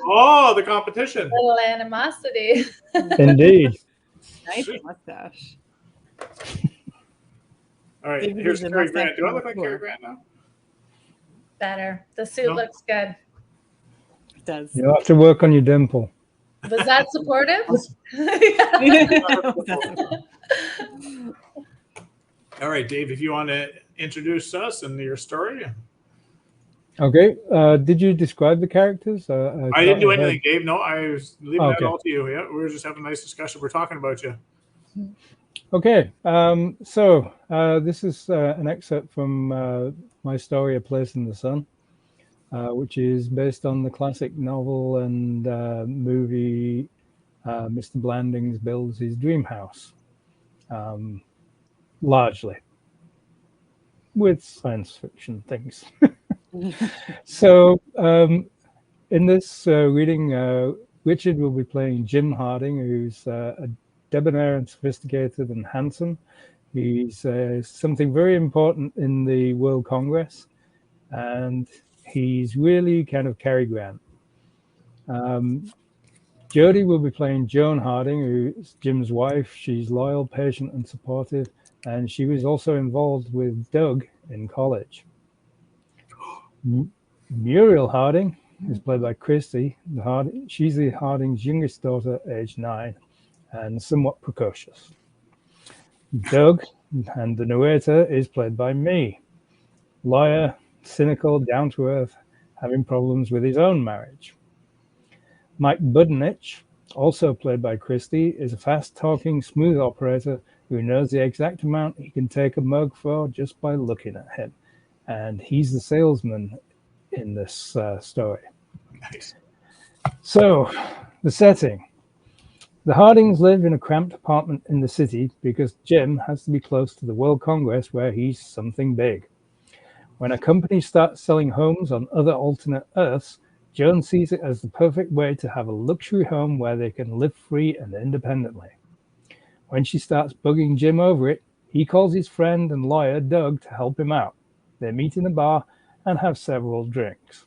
Oh, the competition. little animosity. Indeed. Nice mustache. All right, David here's is a Cary mustache Grant. Do I look like before. Cary Grant now? Better. The suit No. looks good. It does. You'll have to work on your dimple. Was that supportive? All right, Dave, if you want to introduce us and your story. Okay. Did you describe the characters? I didn't do anything, Dave. No, I was leaving that Okay. all to you. Yeah, we were just having a nice discussion. We're talking about you. Okay. So this is an excerpt from my story, A Place in the Sun, which is based on the classic novel and movie Mr. Blandings Builds His Dream House, largely, with science fiction things. So in this reading, Richard will be playing Jim Harding, who's a debonair and sophisticated and handsome. He's something very important in the World Congress, and he's really kind of Cary Grant. Jody will be playing Joan Harding, who's Jim's wife. She's loyal, patient, and supportive, and she was also involved with Doug in college. Muriel Harding is played by Christie. She's the Harding's youngest daughter, aged 9, and somewhat precocious. Doug, and the narrator, is played by me. Lawyer, cynical, down-to-earth, having problems with his own marriage. Mike Budenich, also played by Christie, is a fast-talking, smooth operator who knows the exact amount he can take a mug for just by looking at him. And he's the salesman in this story. Nice. So, the setting. The Hardings live in a cramped apartment in the city because Jim has to be close to the World Congress where he's something big. When a company starts selling homes on other alternate Earths, Joan sees it as the perfect way to have a luxury home where they can live free and independently. When she starts bugging Jim over it, he calls his friend and lawyer Doug to help him out. They meet in a bar and have several drinks.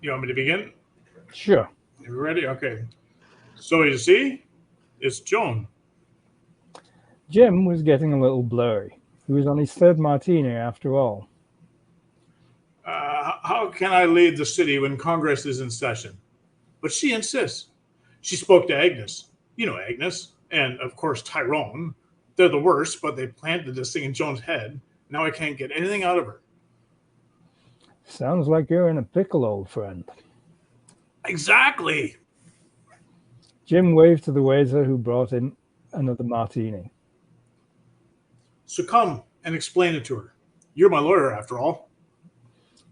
You want me to begin? Sure. You ready? Okay. So you see, it's Joan. Jim was getting a little blurry. He was on his third martini after all. How can I leave the city when Congress is in session? But she insists. She spoke to Agnes. You know Agnes. And, of course, Tyrone. They're the worst, but they planted this thing in Joan's head. Now I can't get anything out of her. Sounds like you're in a pickle, old friend. Exactly. Jim waved to the waiter who brought in another martini. So come and explain it to her. You're my lawyer, after all.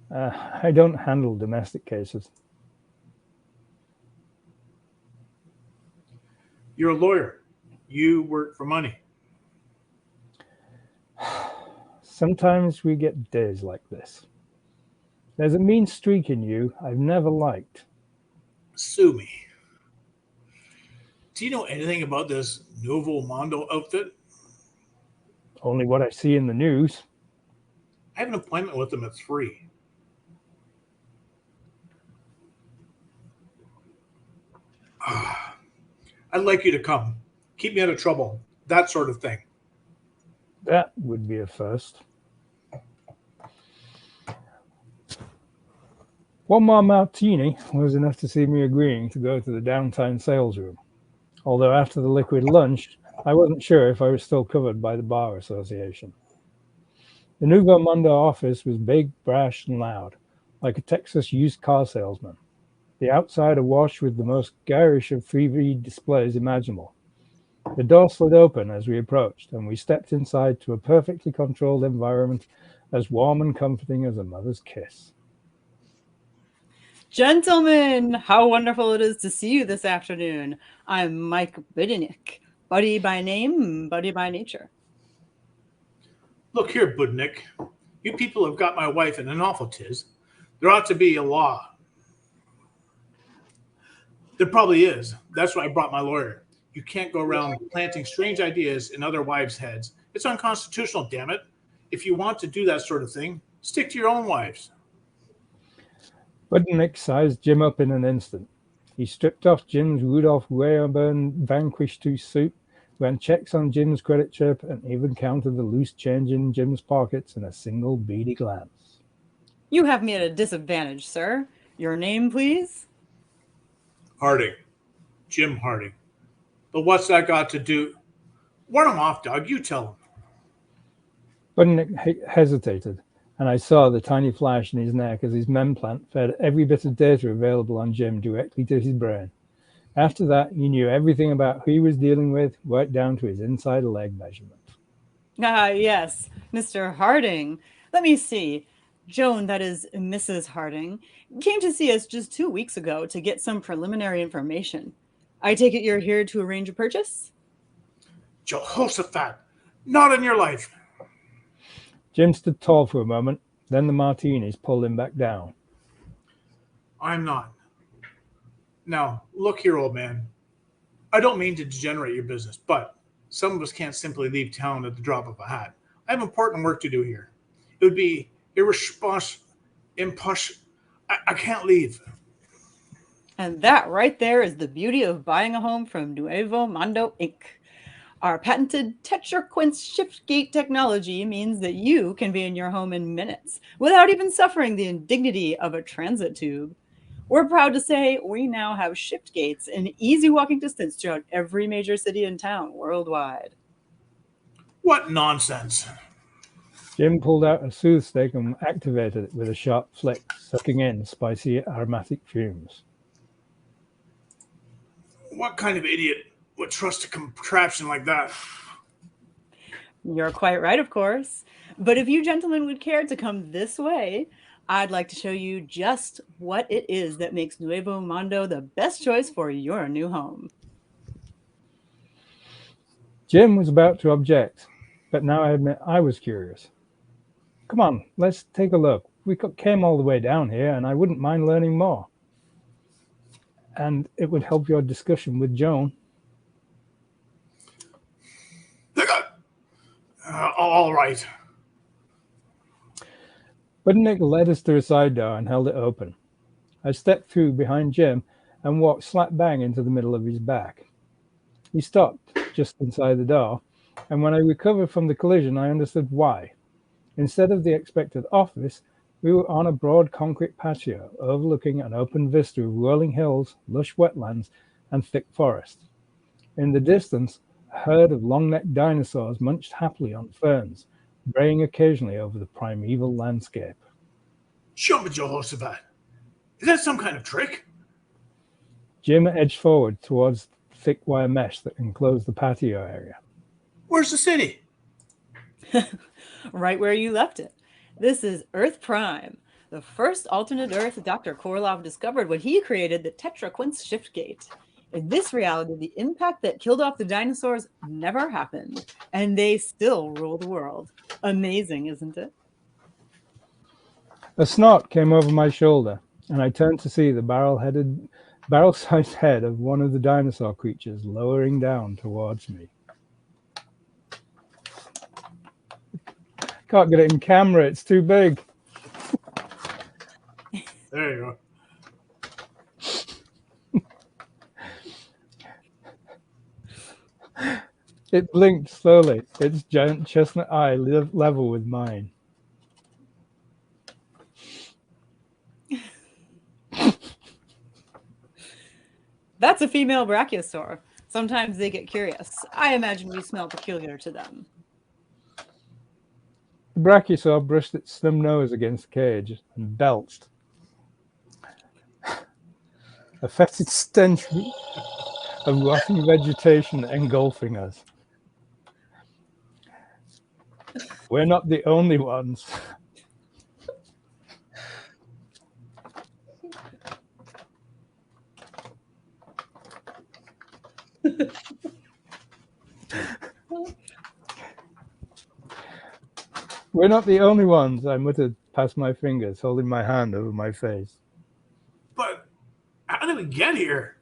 I don't handle domestic cases. You're a lawyer. You work for money. Sometimes we get days like this. There's a mean streak in you I've never liked. Sue me. Do you know anything about this Novo Mondo outfit? Only what I see in the news. I have an appointment with them at 3. I'd like you to come. Keep me out of trouble. That sort of thing. That would be a first. One more martini was enough to see me agreeing to go to the downtown sales room. Although after the liquid lunch, I wasn't sure if I was still covered by the Bar Association. The Nouveau Mondo office was big, brash, and loud, like a Texas used car salesman. The outside awash with the most garish of 3D displays imaginable. The door slid open as we approached, and we stepped inside to a perfectly controlled environment as warm and comforting as a mother's kiss. Gentlemen, how wonderful it is to see you this afternoon. I'm Mike Budenick, buddy by name, buddy by nature. Look here, Budnick. You people have got my wife in an awful tiz. There ought to be a law. There probably is. That's why I brought my lawyer. You can't go around planting strange ideas in other wives' heads. It's unconstitutional, damn it. If you want to do that sort of thing, stick to your own wives. Budnick sized Jim up in an instant. He stripped off Jim's Rudolph Weyerburn Vanquish 2 suit, ran checks on Jim's credit chip, and even counted the loose change in Jim's pockets in a single beady glance. You have me at a disadvantage, sir. Your name, please? Harding. Jim Harding. But what's that got to do? Warn him off, Doug. You tell him. Budnick hesitated, and I saw the tiny flash in his neck as his memplant fed every bit of data available on Jim directly to his brain. After that, he knew everything about who he was dealing with, right down to his inside leg measurement. Ah, yes, Mr. Harding. Let me see. Joan, that is Mrs. Harding, came to see us just 2 weeks ago to get some preliminary information. I take it you're here to arrange a purchase? Jehoshaphat, not in your life. Jim stood tall for a moment, then the martinis pulled him back down. I'm not. Now, look here, old man. I don't mean to degenerate your business, but some of us can't simply leave town at the drop of a hat. I have important work to do here. It would be irresponsible. I can't leave. And that right there is the beauty of buying a home from Nuevo Mondo Inc. Our patented TetraQuince shift gate technology means that you can be in your home in minutes without even suffering the indignity of a transit tube. We're proud to say we now have shift gates in easy walking distance throughout every major city and town worldwide. What nonsense. Jim pulled out a soothe stick and activated it with a sharp flick, sucking in spicy aromatic fumes. What kind of idiot would trust a contraption like that? You're quite right, of course. But if you gentlemen would care to come this way, I'd like to show you just what it is that makes Nuevo Mondo the best choice for your new home. Jim was about to object, but now I admit I was curious. Come on, let's take a look. We came all the way down here, and I wouldn't mind learning more. And it would help your discussion with Joan. All right. Budnick led us to a side door and held it open. I stepped through behind Jim and walked slap bang into the middle of his back. He stopped just inside the door, and when I recovered from the collision, I understood why. Instead of the expected office, we were on a broad concrete patio overlooking an open vista of rolling hills, lush wetlands, and thick forest. In the distance, a herd of long-necked dinosaurs munched happily on ferns, braying occasionally over the primeval landscape. Jump at your Jehoshaphat. Is that some kind of trick? Jim edged forward towards the thick wire mesh that enclosed the patio area. Where's the city? Right where you left it. This is Earth Prime, the first alternate Earth Dr. Korolov discovered when he created the TetraQuince shift gate. In this reality, the impact that killed off the dinosaurs never happened, and they still rule the world. Amazing, isn't it? A snort came over my shoulder, and I turned to see the barrel-sized head of one of the dinosaur creatures lowering down towards me. Can't get it in camera, it's too big. There you go. It blinked slowly, its giant chestnut eye level with mine. That's a female brachiosaur. Sometimes they get curious. I imagine we smell peculiar to them. The brachiosaur brushed its slim nose against the cage and belched. A fetid stench of rotting vegetation engulfing us. We're not the only ones. We're not the only ones, I muttered past my fingers, holding my hand over my face. But how did we get here?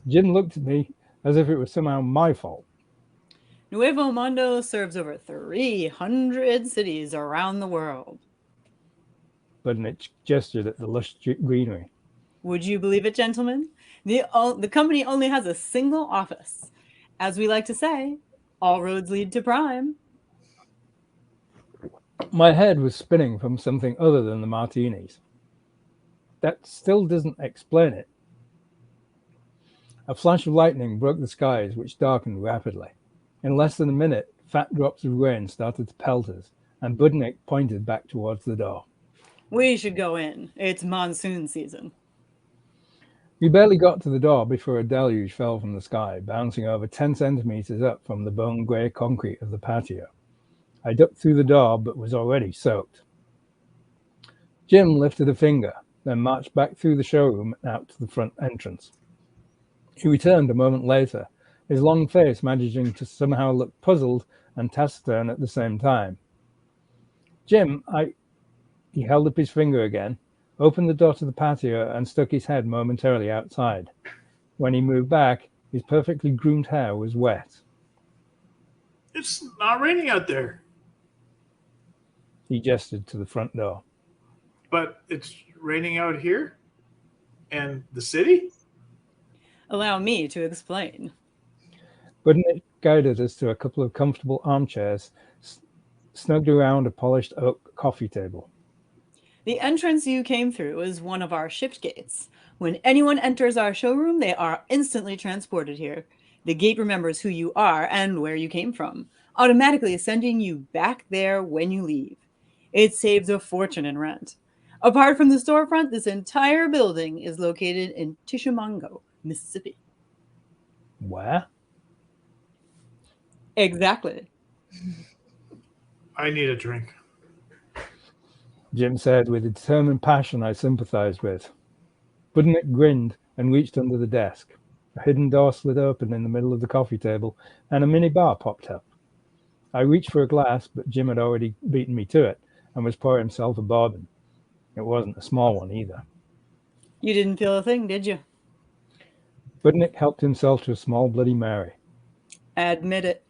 Jim looked at me as if it was somehow my fault. Nuevo Mondo serves over 300 cities around the world. Budnick gestured at the lush greenery. Would you believe it, gentlemen? The company only has a single office. As we like to say, all roads lead to Prime. My head was spinning from something other than the martinis. That still doesn't explain it. A flash of lightning broke the skies, which darkened rapidly. In less than a minute, fat drops of rain started to pelt us, and Budnick pointed back towards the door. We should go in. It's monsoon season. We barely got to the door before a deluge fell from the sky, bouncing over 10 centimeters up from the bone grey concrete of the patio. I ducked through the door, but was already soaked. Jim lifted a finger, then marched back through the showroom and out to the front entrance. He returned a moment later, his long face managing to somehow look puzzled and taciturn at the same time. Jim, He held up his finger again, opened the door to the patio, and stuck his head momentarily outside. When he moved back, his perfectly groomed hair was wet. It's not raining out there. He gestured to the front door. But it's raining out here? And the city? Allow me to explain. Budnick guided us to a couple of comfortable armchairs snugged around a polished oak coffee table. The entrance you came through is one of our shift gates. When anyone enters our showroom, they are instantly transported here. The gate remembers who you are and where you came from, automatically sending you back there when you leave. It saves a fortune in rent. Apart from the storefront, this entire building is located in Tishomingo, Mississippi. Where? Exactly. I need a drink. Jim said with a determined passion I sympathized with. Budnick grinned and reached under the desk. A hidden door slid open in the middle of the coffee table, and a mini bar popped up. I reached for a glass, but Jim had already beaten me to it and was pouring himself a bourbon. It wasn't a small one either. You didn't feel a thing, did you? Budnick helped himself to a small Bloody Mary. Admit it.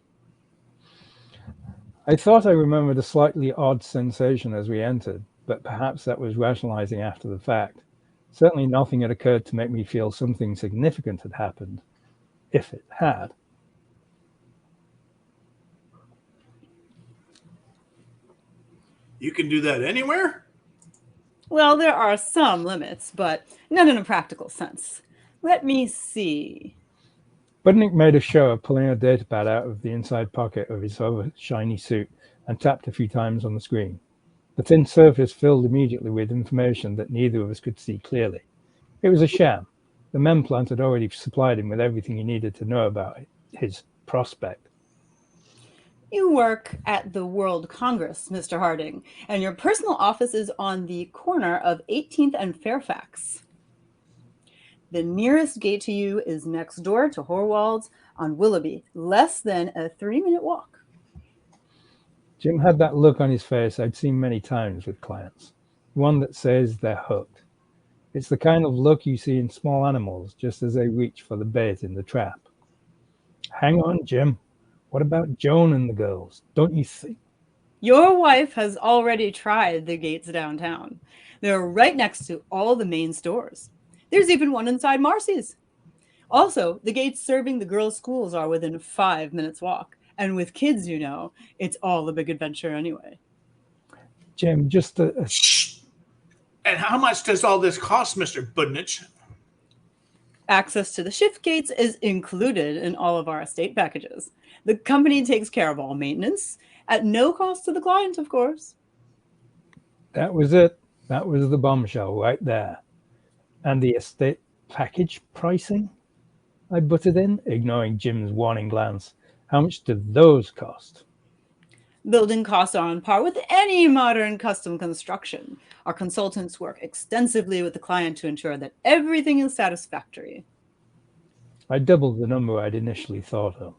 I thought I remembered a slightly odd sensation as we entered, but perhaps that was rationalizing after the fact. Certainly nothing had occurred to make me feel something significant had happened, if it had. You can do that anywhere? Well, there are some limits, but none in a practical sense. Let me see. Budnick made a show of pulling a datapad out of the inside pocket of his over-shiny suit and tapped a few times on the screen. The thin surface filled immediately with information that neither of us could see clearly. It was a sham. The mem plant had already supplied him with everything he needed to know about his prospect. You work at the World Congress, Mr. Harding, and your personal office is on the corner of 18th and Fairfax. The nearest gate to you is next door to Horwald's on Willoughby, less than a 3-minute walk. Jim had that look on his face I'd seen many times with clients, one that says they're hooked. It's the kind of look you see in small animals just as they reach for the bait in the trap. Hang on, Jim. What about Joan and the girls? Don't you think? Your wife has already tried the gates downtown. They're right next to all the main stores. There's even one inside Marcy's. Also, the gates serving the girls' schools are within a 5 minutes walk. And with kids, you know, it's all a big adventure anyway. Jim, just Shh! And how much does all this cost, Mr. Budnick? Access to the shift gates is included in all of our estate packages. The company takes care of all maintenance, at no cost to the client, of course. That was it. That was the bombshell right there. And the estate package pricing? I butted in, ignoring Jim's warning glance. How much do those cost? Building costs are on par with any modern custom construction. Our consultants work extensively with the client to ensure that everything is satisfactory. I doubled the number I'd initially thought of.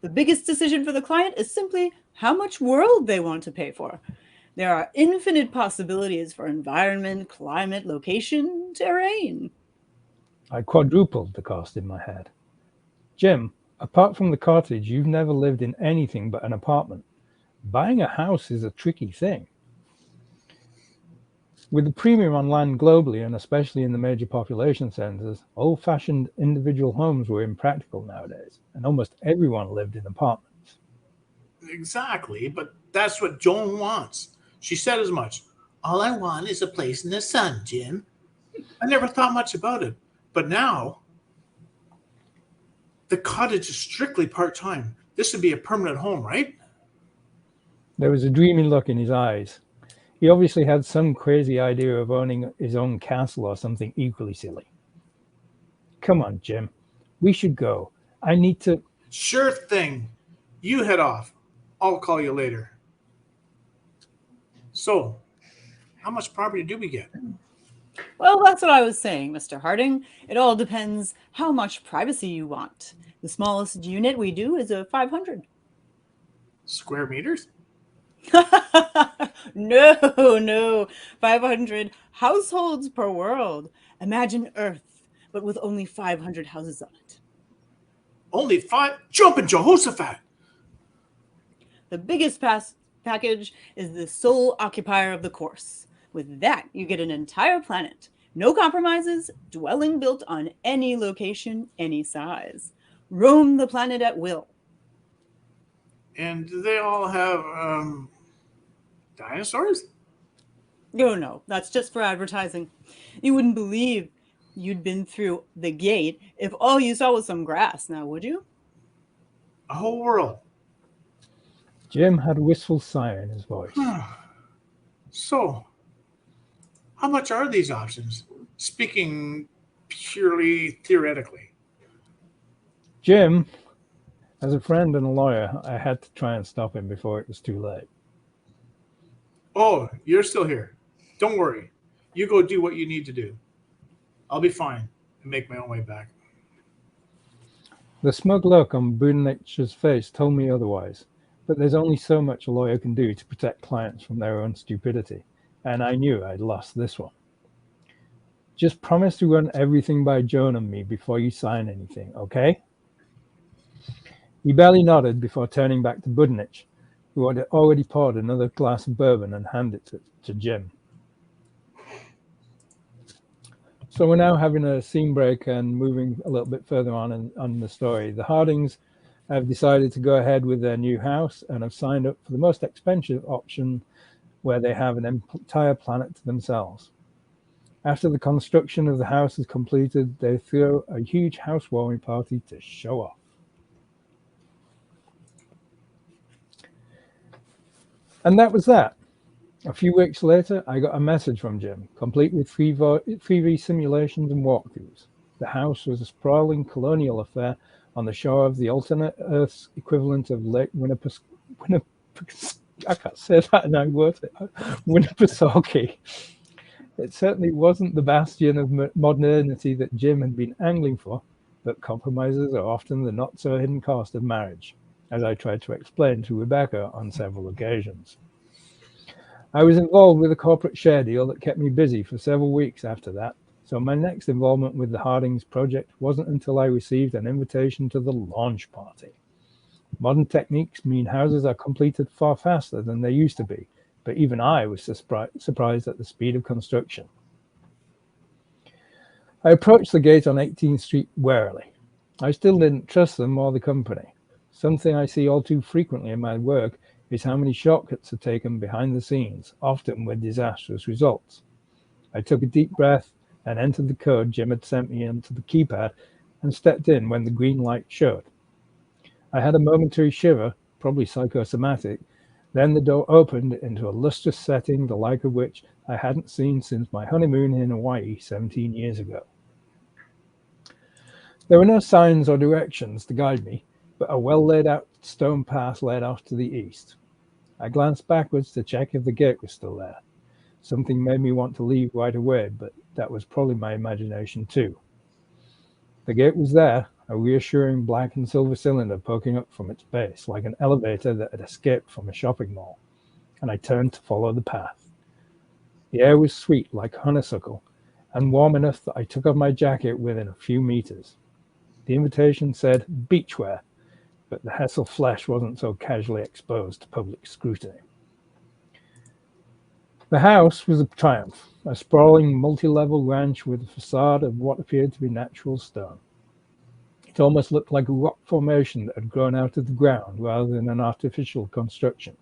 The biggest decision for the client is simply how much world they want to pay for. There are infinite possibilities for environment, climate, location, terrain. I quadrupled the cost in my head. Jim, apart from the cottage, you've never lived in anything but an apartment. Buying a house is a tricky thing. With the premium on land globally, and especially in the major population centers, old-fashioned individual homes were impractical nowadays, and almost everyone lived in apartments. Exactly, but that's what Joan wants. She said as much. All I want is a place in the sun, Jim. I never thought much about it, but now the cottage is strictly part-time. This would be a permanent home, right? There was a dreamy look in his eyes. He obviously had some crazy idea of owning his own castle or something equally silly. Come on, Jim. We should go. I need to... Sure thing. You head off. I'll call you later. So, how much property do we get? Well, that's what I was saying, Mr. Harding. It all depends how much privacy you want. The smallest unit we do is a 500. Square meters? No. 500 households per world. Imagine Earth, but with only 500 houses on it. Only 5? Jumping Jehoshaphat! The biggest package is the sole occupier of the course. With that, you get an entire planet, No compromises, dwelling built on any location, any size. Roam the planet at will. And do they all have dinosaurs? Oh no, that's just for advertising. You wouldn't believe you'd been through the gate if all you saw was some grass, now would you? A whole world. Jim had a wistful sigh in his voice. So, how much are these options? Speaking purely theoretically. Jim, as a friend and a lawyer, I had to try and stop him before it was too late. Oh, you're still here. Don't worry. You go do what you need to do. I'll be fine and make my own way back. The smug look on Budenich's face told me otherwise, but there's only so much a lawyer can do to protect clients from their own stupidity, and I knew I'd lost this one. Just promise to run everything by Joan and me before you sign anything, okay? He barely nodded before turning back to Budenich, who had already poured another glass of bourbon and handed it to Jim. So we're now having a scene break and moving a little bit further on the story. The Hardings have decided to go ahead with their new house and have signed up for the most expensive option, where they have an entire planet to themselves. After the construction of the house is completed, they throw a huge housewarming party to show off. And that was that. A few weeks later, I got a message from Jim, complete with 3V simulations and walkthroughs. The house was a sprawling colonial affair on the shore of the alternate Earth's equivalent of Lake I can't say that and I'm worth it. Winnipesaukee. It certainly wasn't the bastion of modernity that Jim had been angling for, but compromises are often the not-so-hidden cost of marriage, as I tried to explain to Rebecca on several occasions. I was involved with a corporate share deal that kept me busy for several weeks after that, so my next involvement with the Hardings project wasn't until I received an invitation to the launch party. Modern techniques mean houses are completed far faster than they used to be, but even I was surprised at the speed of construction. I approached the gate on 18th Street warily. I still didn't trust them or the company. Something I see all too frequently in my work is how many shortcuts are taken behind the scenes, often with disastrous results. I took a deep breath and entered the code Jim had sent me into the keypad and stepped in when the green light showed. I had a momentary shiver, probably psychosomatic. Then the door opened into a lustrous setting, the like of which I hadn't seen since my honeymoon in Hawaii 17 years ago. There were no signs or directions to guide me, but a well-laid-out stone path led off to the east. I glanced backwards to check if the gate was still there. Something made me want to leave right away, but that was probably my imagination too. The gate was there, a reassuring black and silver cylinder poking up from its base, like an elevator that had escaped from a shopping mall, and I turned to follow the path. The air was sweet like honeysuckle, and warm enough that I took off my jacket within a few meters. The invitation said beachwear, but the Hessel flesh wasn't so casually exposed to public scrutiny. The house was a triumph, a sprawling multi-level ranch with a facade of what appeared to be natural stone. It almost looked like a rock formation that had grown out of the ground rather than an artificial construction.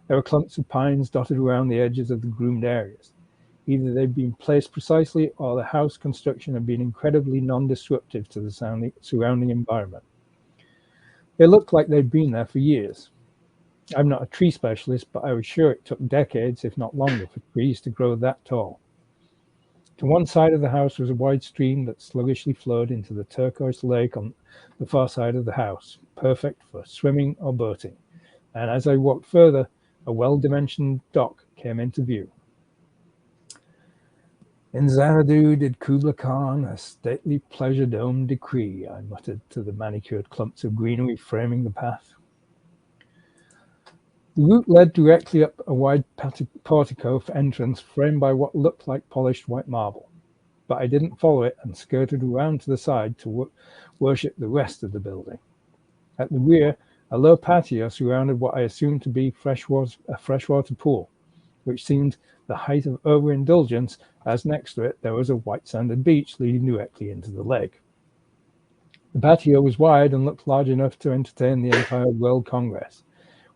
There were clumps of pines dotted around the edges of the groomed areas. Either they'd been placed precisely or the house construction had been incredibly non-disruptive to the surrounding environment. They looked like they'd been there for years. I'm not a tree specialist, but I was sure it took decades, if not longer, for trees to grow that tall. To one side of the house was a wide stream that sluggishly flowed into the turquoise lake on the far side of the house, perfect for swimming or boating. And as I walked further, a well-dimensioned dock came into view. In Xanadu did Kubla Khan a stately pleasure dome decree, I muttered to the manicured clumps of greenery framing the path. The route led directly up a wide portico for entrance framed by what looked like polished white marble, but I didn't follow it and skirted around to the side to worship the rest of the building. At the rear, a low patio surrounded what I assumed to be a freshwater pool, which seemed the height of overindulgence, as next to it there was a white-sanded beach leading directly into the lake. The patio was wide and looked large enough to entertain the entire World Congress,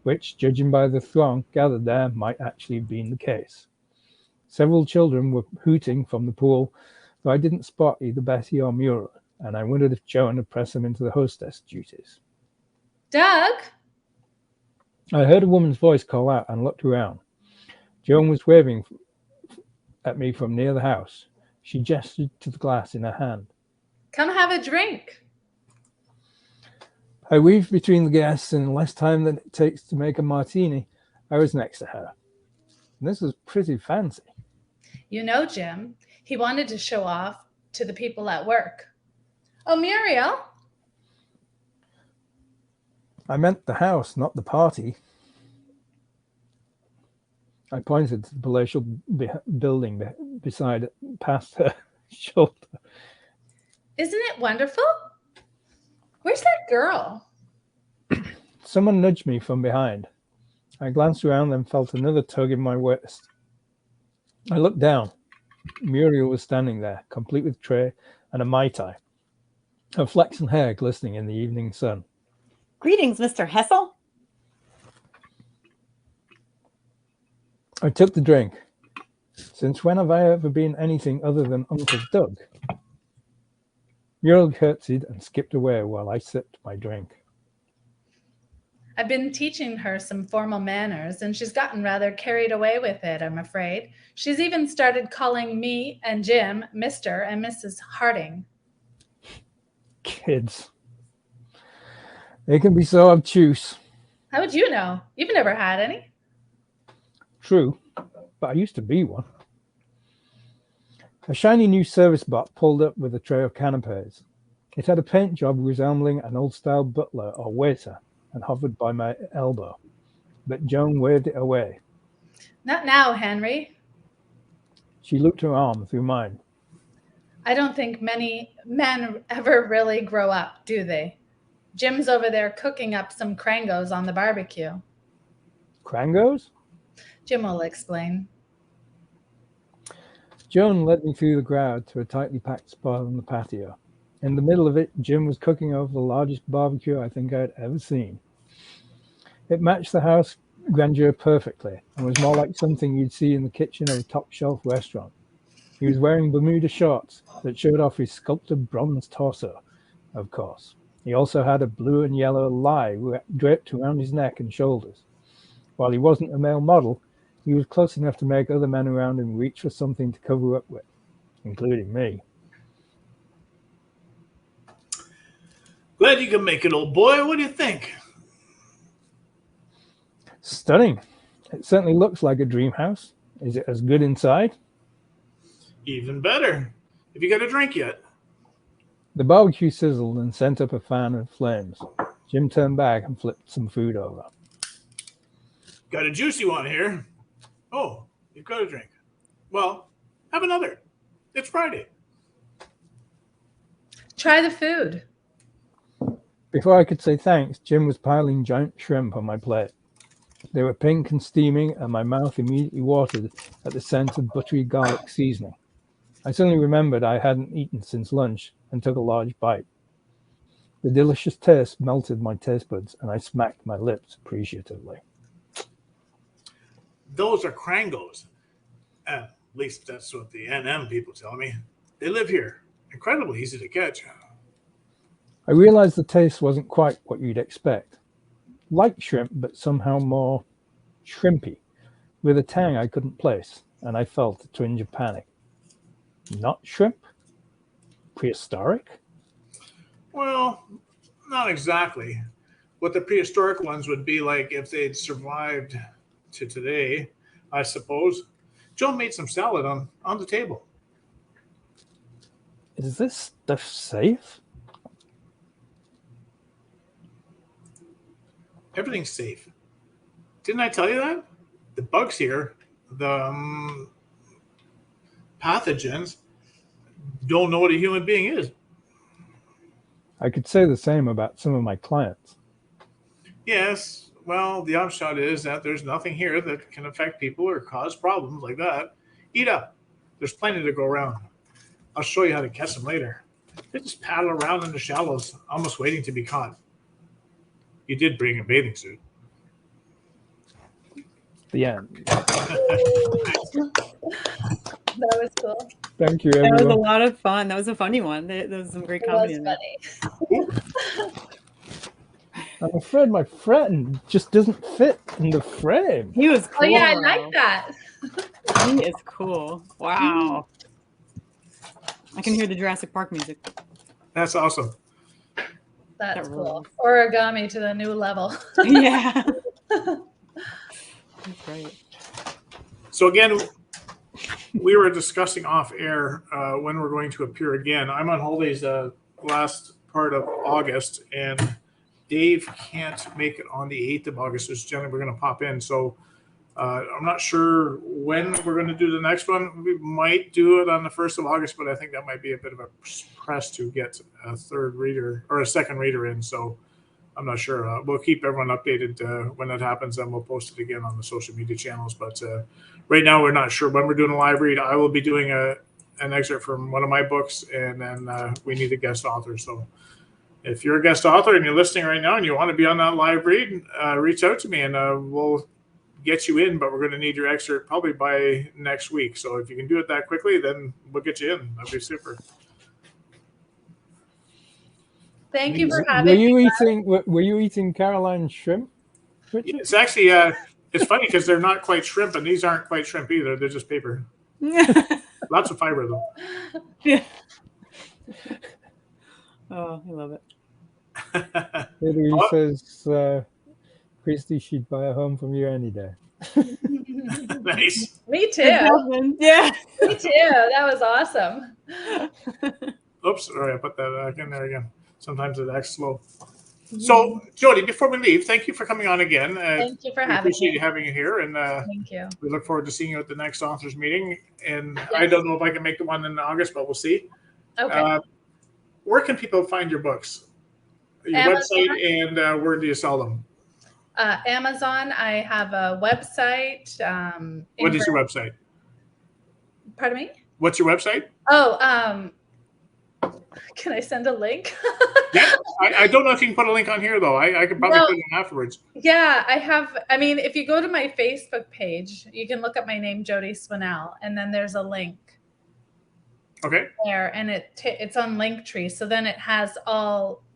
which, judging by the throng gathered there, might actually have been the case. Several children were hooting from the pool, though I didn't spot either Betty or Muriel, and I wondered if Joan had pressed them into the hostess duties. Doug? I heard a woman's voice call out and looked around. Joan was waving at me from near the house. She gestured to the glass in her hand. Come have a drink. I weaved between the guests in less time than it takes to make a martini. I was next to her. This was pretty fancy. You know, Jim, he wanted to show off to the people at work. Oh, Muriel? I meant the house, not the party. I pointed to the palatial building beside it, past her shoulder. Isn't it wonderful? Where's that girl? Someone nudged me from behind. I glanced around and felt another tug in my waist. I looked down. Muriel was standing there, complete with tray and a Mai Tai, her flaxen hair glistening in the evening sun. Greetings, Mr. Hessel. I took the drink. Since when have I ever been anything other than Uncle Doug? Muriel curtsied and skipped away while I sipped my drink. I've been teaching her some formal manners, and she's gotten rather carried away with it, I'm afraid. She's even started calling me and Jim Mr. and Mrs. Harding. Kids. They can be so obtuse. How would you know? You've never had any. True, but I used to be one. A shiny new service bot pulled up with a tray of canapes. It had a paint job resembling an old-style butler or waiter and hovered by my elbow, but Joan waved it away. Not now, Henry. She looped her arm through mine. I don't think many men ever really grow up, do they? Jim's over there cooking up some crangos on the barbecue. Crangos? Jim will explain. Joan led me through the crowd to a tightly packed spot on the patio. In the middle of it, Jim was cooking over the largest barbecue I think I'd ever seen. It matched the house grandeur perfectly and was more like something you'd see in the kitchen of a top-shelf restaurant. He was wearing Bermuda shorts that showed off his sculpted bronze torso, of course. He also had a blue and yellow lie draped around his neck and shoulders. While he wasn't a male model, he was close enough to make other men around him reach for something to cover up with, including me. Glad you can make it, old boy. What do you think? Stunning. It certainly looks like a dream house. Is it as good inside? Even better. Have you got a drink yet? The barbecue sizzled and sent up a fan of flames. Jim turned back and flipped some food over. Got a juicy one here. Oh, you've got a drink. Well, have another. It's Friday. Try the food. Before I could say thanks, Jim was piling giant shrimp on my plate. They were pink and steaming, and my mouth immediately watered at the scent of buttery garlic seasoning. I suddenly remembered I hadn't eaten since lunch and took a large bite. The delicious taste melted my taste buds, and I smacked my lips appreciatively. Those are crangos. At least that's what the NM people tell me. They live here. Incredibly easy to catch. I realized the taste wasn't quite what you'd expect. Like shrimp, but somehow more shrimpy, with a tang I couldn't place, and I felt a twinge of panic. Not shrimp? Prehistoric? Well, not exactly. What the prehistoric ones would be like if they'd survived to today, I suppose. Joan made some salad on the table. Is this stuff safe? Everything's safe. Didn't I tell you that? The bugs here, the pathogens, don't know what a human being is. I could say the same about some of my clients. Yes, Well, the upshot is that there's nothing here that can affect people or cause problems like that. Eat up. There's plenty to go around. I'll show you how to catch them later. They just paddle around in the shallows, almost waiting to be caught. You did bring a bathing suit. The end. That was cool. Thank you, That everyone. was a lot of fun. That was a funny one. There was some great It comedy was in there. funny. I'm afraid my friend just doesn't fit in the frame. He was cool. Oh yeah, I though. like that. He is cool. Wow. I can hear the Jurassic Park music. That's awesome. That's That cool. rules. Origami to the new level. Yeah. That's right. So again, we were discussing off air when we're going to appear again. I'm on holidays last part of August, and Dave can't make it on the 8th of August. So generally we're going to pop in. So I'm not sure when we're going to do the next one. We might do it on the 1st of August, but I think that might be a bit of a press to get a third reader or a second reader in. So I'm not sure. We'll keep everyone updated when that happens, and we'll post it again on the social media channels. But right now, we're not sure when we're doing a live read. I will be doing an excerpt from one of my books, and then we need a guest author. So if you're a guest author and you're listening right now and you want to be on that live read, reach out to me, and we'll get you in. But we're going to need your excerpt probably by next week. So if you can do it that quickly, then we'll get you in. That'd be super. Thank you for having me. Were you eating Caroline shrimp, Richard? It's actually it's funny because they're not quite shrimp, and these aren't quite shrimp either. They're just paper. Lots of fiber though. Yeah. Oh, I love it. He says, Christie, she'd buy a home from you any day. Nice. Me too. Yeah. Me too. That was awesome. Oops, all right, I put that back in there again. Sometimes it acts slow. So, Jody, before we leave, thank you for coming on again. Thank you for having me. Appreciate you having you here, and thank you. We look forward to seeing you at the next authors meeting. And Yes. I don't know if I can make the one in August, but we'll see. Okay. Where can people find your books? Your Amazon. website, and where do you sell them? Amazon. I have a website. What is your website? Pardon me? What's your website? Oh, can I send a link? Yeah, I don't know if you can put a link on here though. I could probably No. put it in afterwards. Yeah, I have. I mean, if you go to my Facebook page, you can look up my name, Jody Swannell, and then there's a link Okay. there, and it's on Linktree. So then it has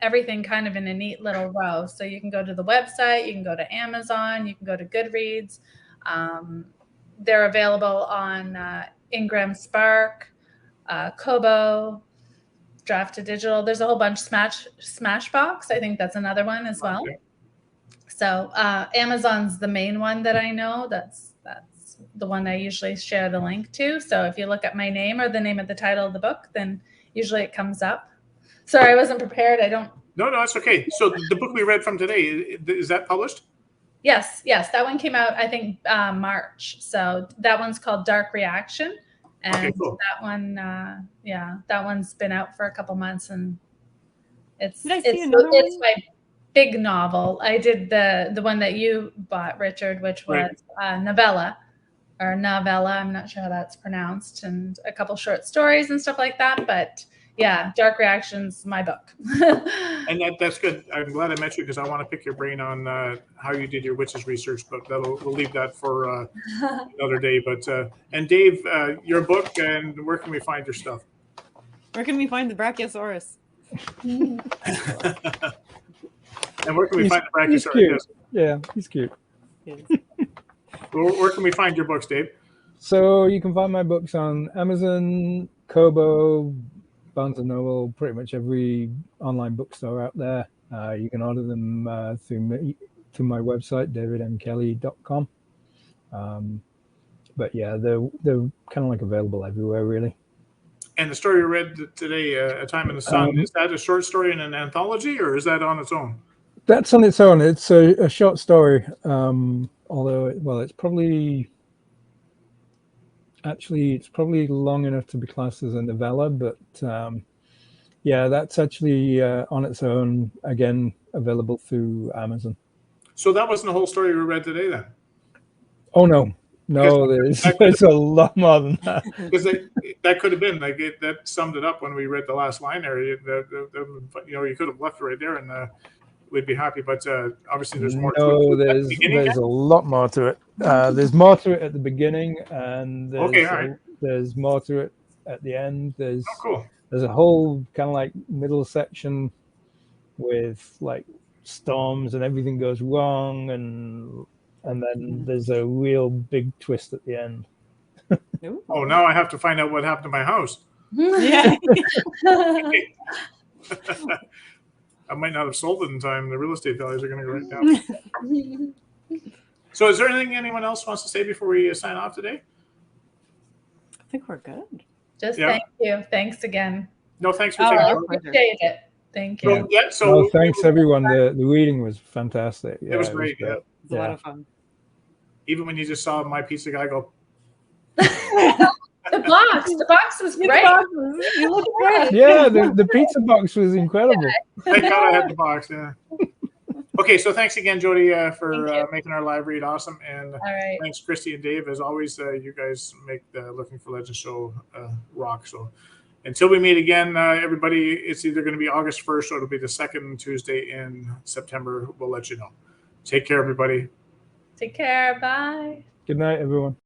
everything kind of in a neat little row. So you can go to the website, you can go to Amazon, you can go to Goodreads. They're available on Ingram Spark, Kobo, Draft to Digital. There's a whole bunch. Smashbox, I think that's another one as well. Okay. So Amazon's the main one that I know. That's the one I usually share the link to. So if you look at my name or the name of the title of the book, then usually it comes up. Sorry, I wasn't prepared. I don't. No, that's okay. So the book we read from today, is that published? Yes, that one came out, I think, March. So that one's called Dark Reaction. And Okay, cool. that one, that one's been out for a couple months, and it's Did I see another one? my big novel. I did the one that you bought, Richard, which was novella. I'm not sure how that's pronounced, and a couple short stories and stuff like that. But yeah, Dark Reaction's my book. And that's good. I'm glad I met you because I want to pick your brain on how you did your witches research, but we'll leave that for another day. But and Dave, your book, and where can we find your stuff? Where can we find the Brachiosaurus? And where can we find the He's Brachiosaurus? cute. Yes. Yeah, he's cute. Where can we find your books, Dave? So you can find my books on Amazon, Kobo, Barnes & Noble, pretty much every online bookstore out there. You can order them through my website, davidmkelly.com. But yeah, they're kind of like available everywhere, really. And the story you read today, A Time in the Sun, is that a short story in an anthology, or is that on its own? That's on its own. It's a short story. Although, well, it's probably long enough to be classed as a novella, but yeah, that's actually on its own, again, available through Amazon. So that wasn't the whole story we read today, then. Oh no, there's a lot more than that. Because that could have been like that summed it up when we read the last line there. You know, you could have left it right there, and we'd be happy. But obviously, there's more. No, there's a lot more to it. There's more to it at the beginning, and there's more to it at the end. There's a whole kind of like middle section with like storms and everything goes wrong, and then there's a real big twist at the end. Oh, now I have to find out what happened to my house. Yeah. I might not have sold it in time. The real estate values are going to go right down. So is there anything anyone else wants to say before we sign off today? I think we're good. Just thank you. Thanks again. No, thanks for taking it. Appreciate it. Thank you. So thanks everyone. The reading was fantastic. Yeah, it was great. It was a lot of fun. Even when you just saw my pizza guy go. The box was great. You look great. Yeah, the pizza box was incredible. Thank God I had the box. Yeah. Okay, so thanks again, Jody, for making our live read awesome, and thanks, Christy and Dave. As always, you guys make the Looking for Legends show rock. So until we meet again, everybody, it's either going to be August 1st or it'll be the second Tuesday in September. We'll let you know. Take care, everybody. Take care. Bye. Good night, everyone.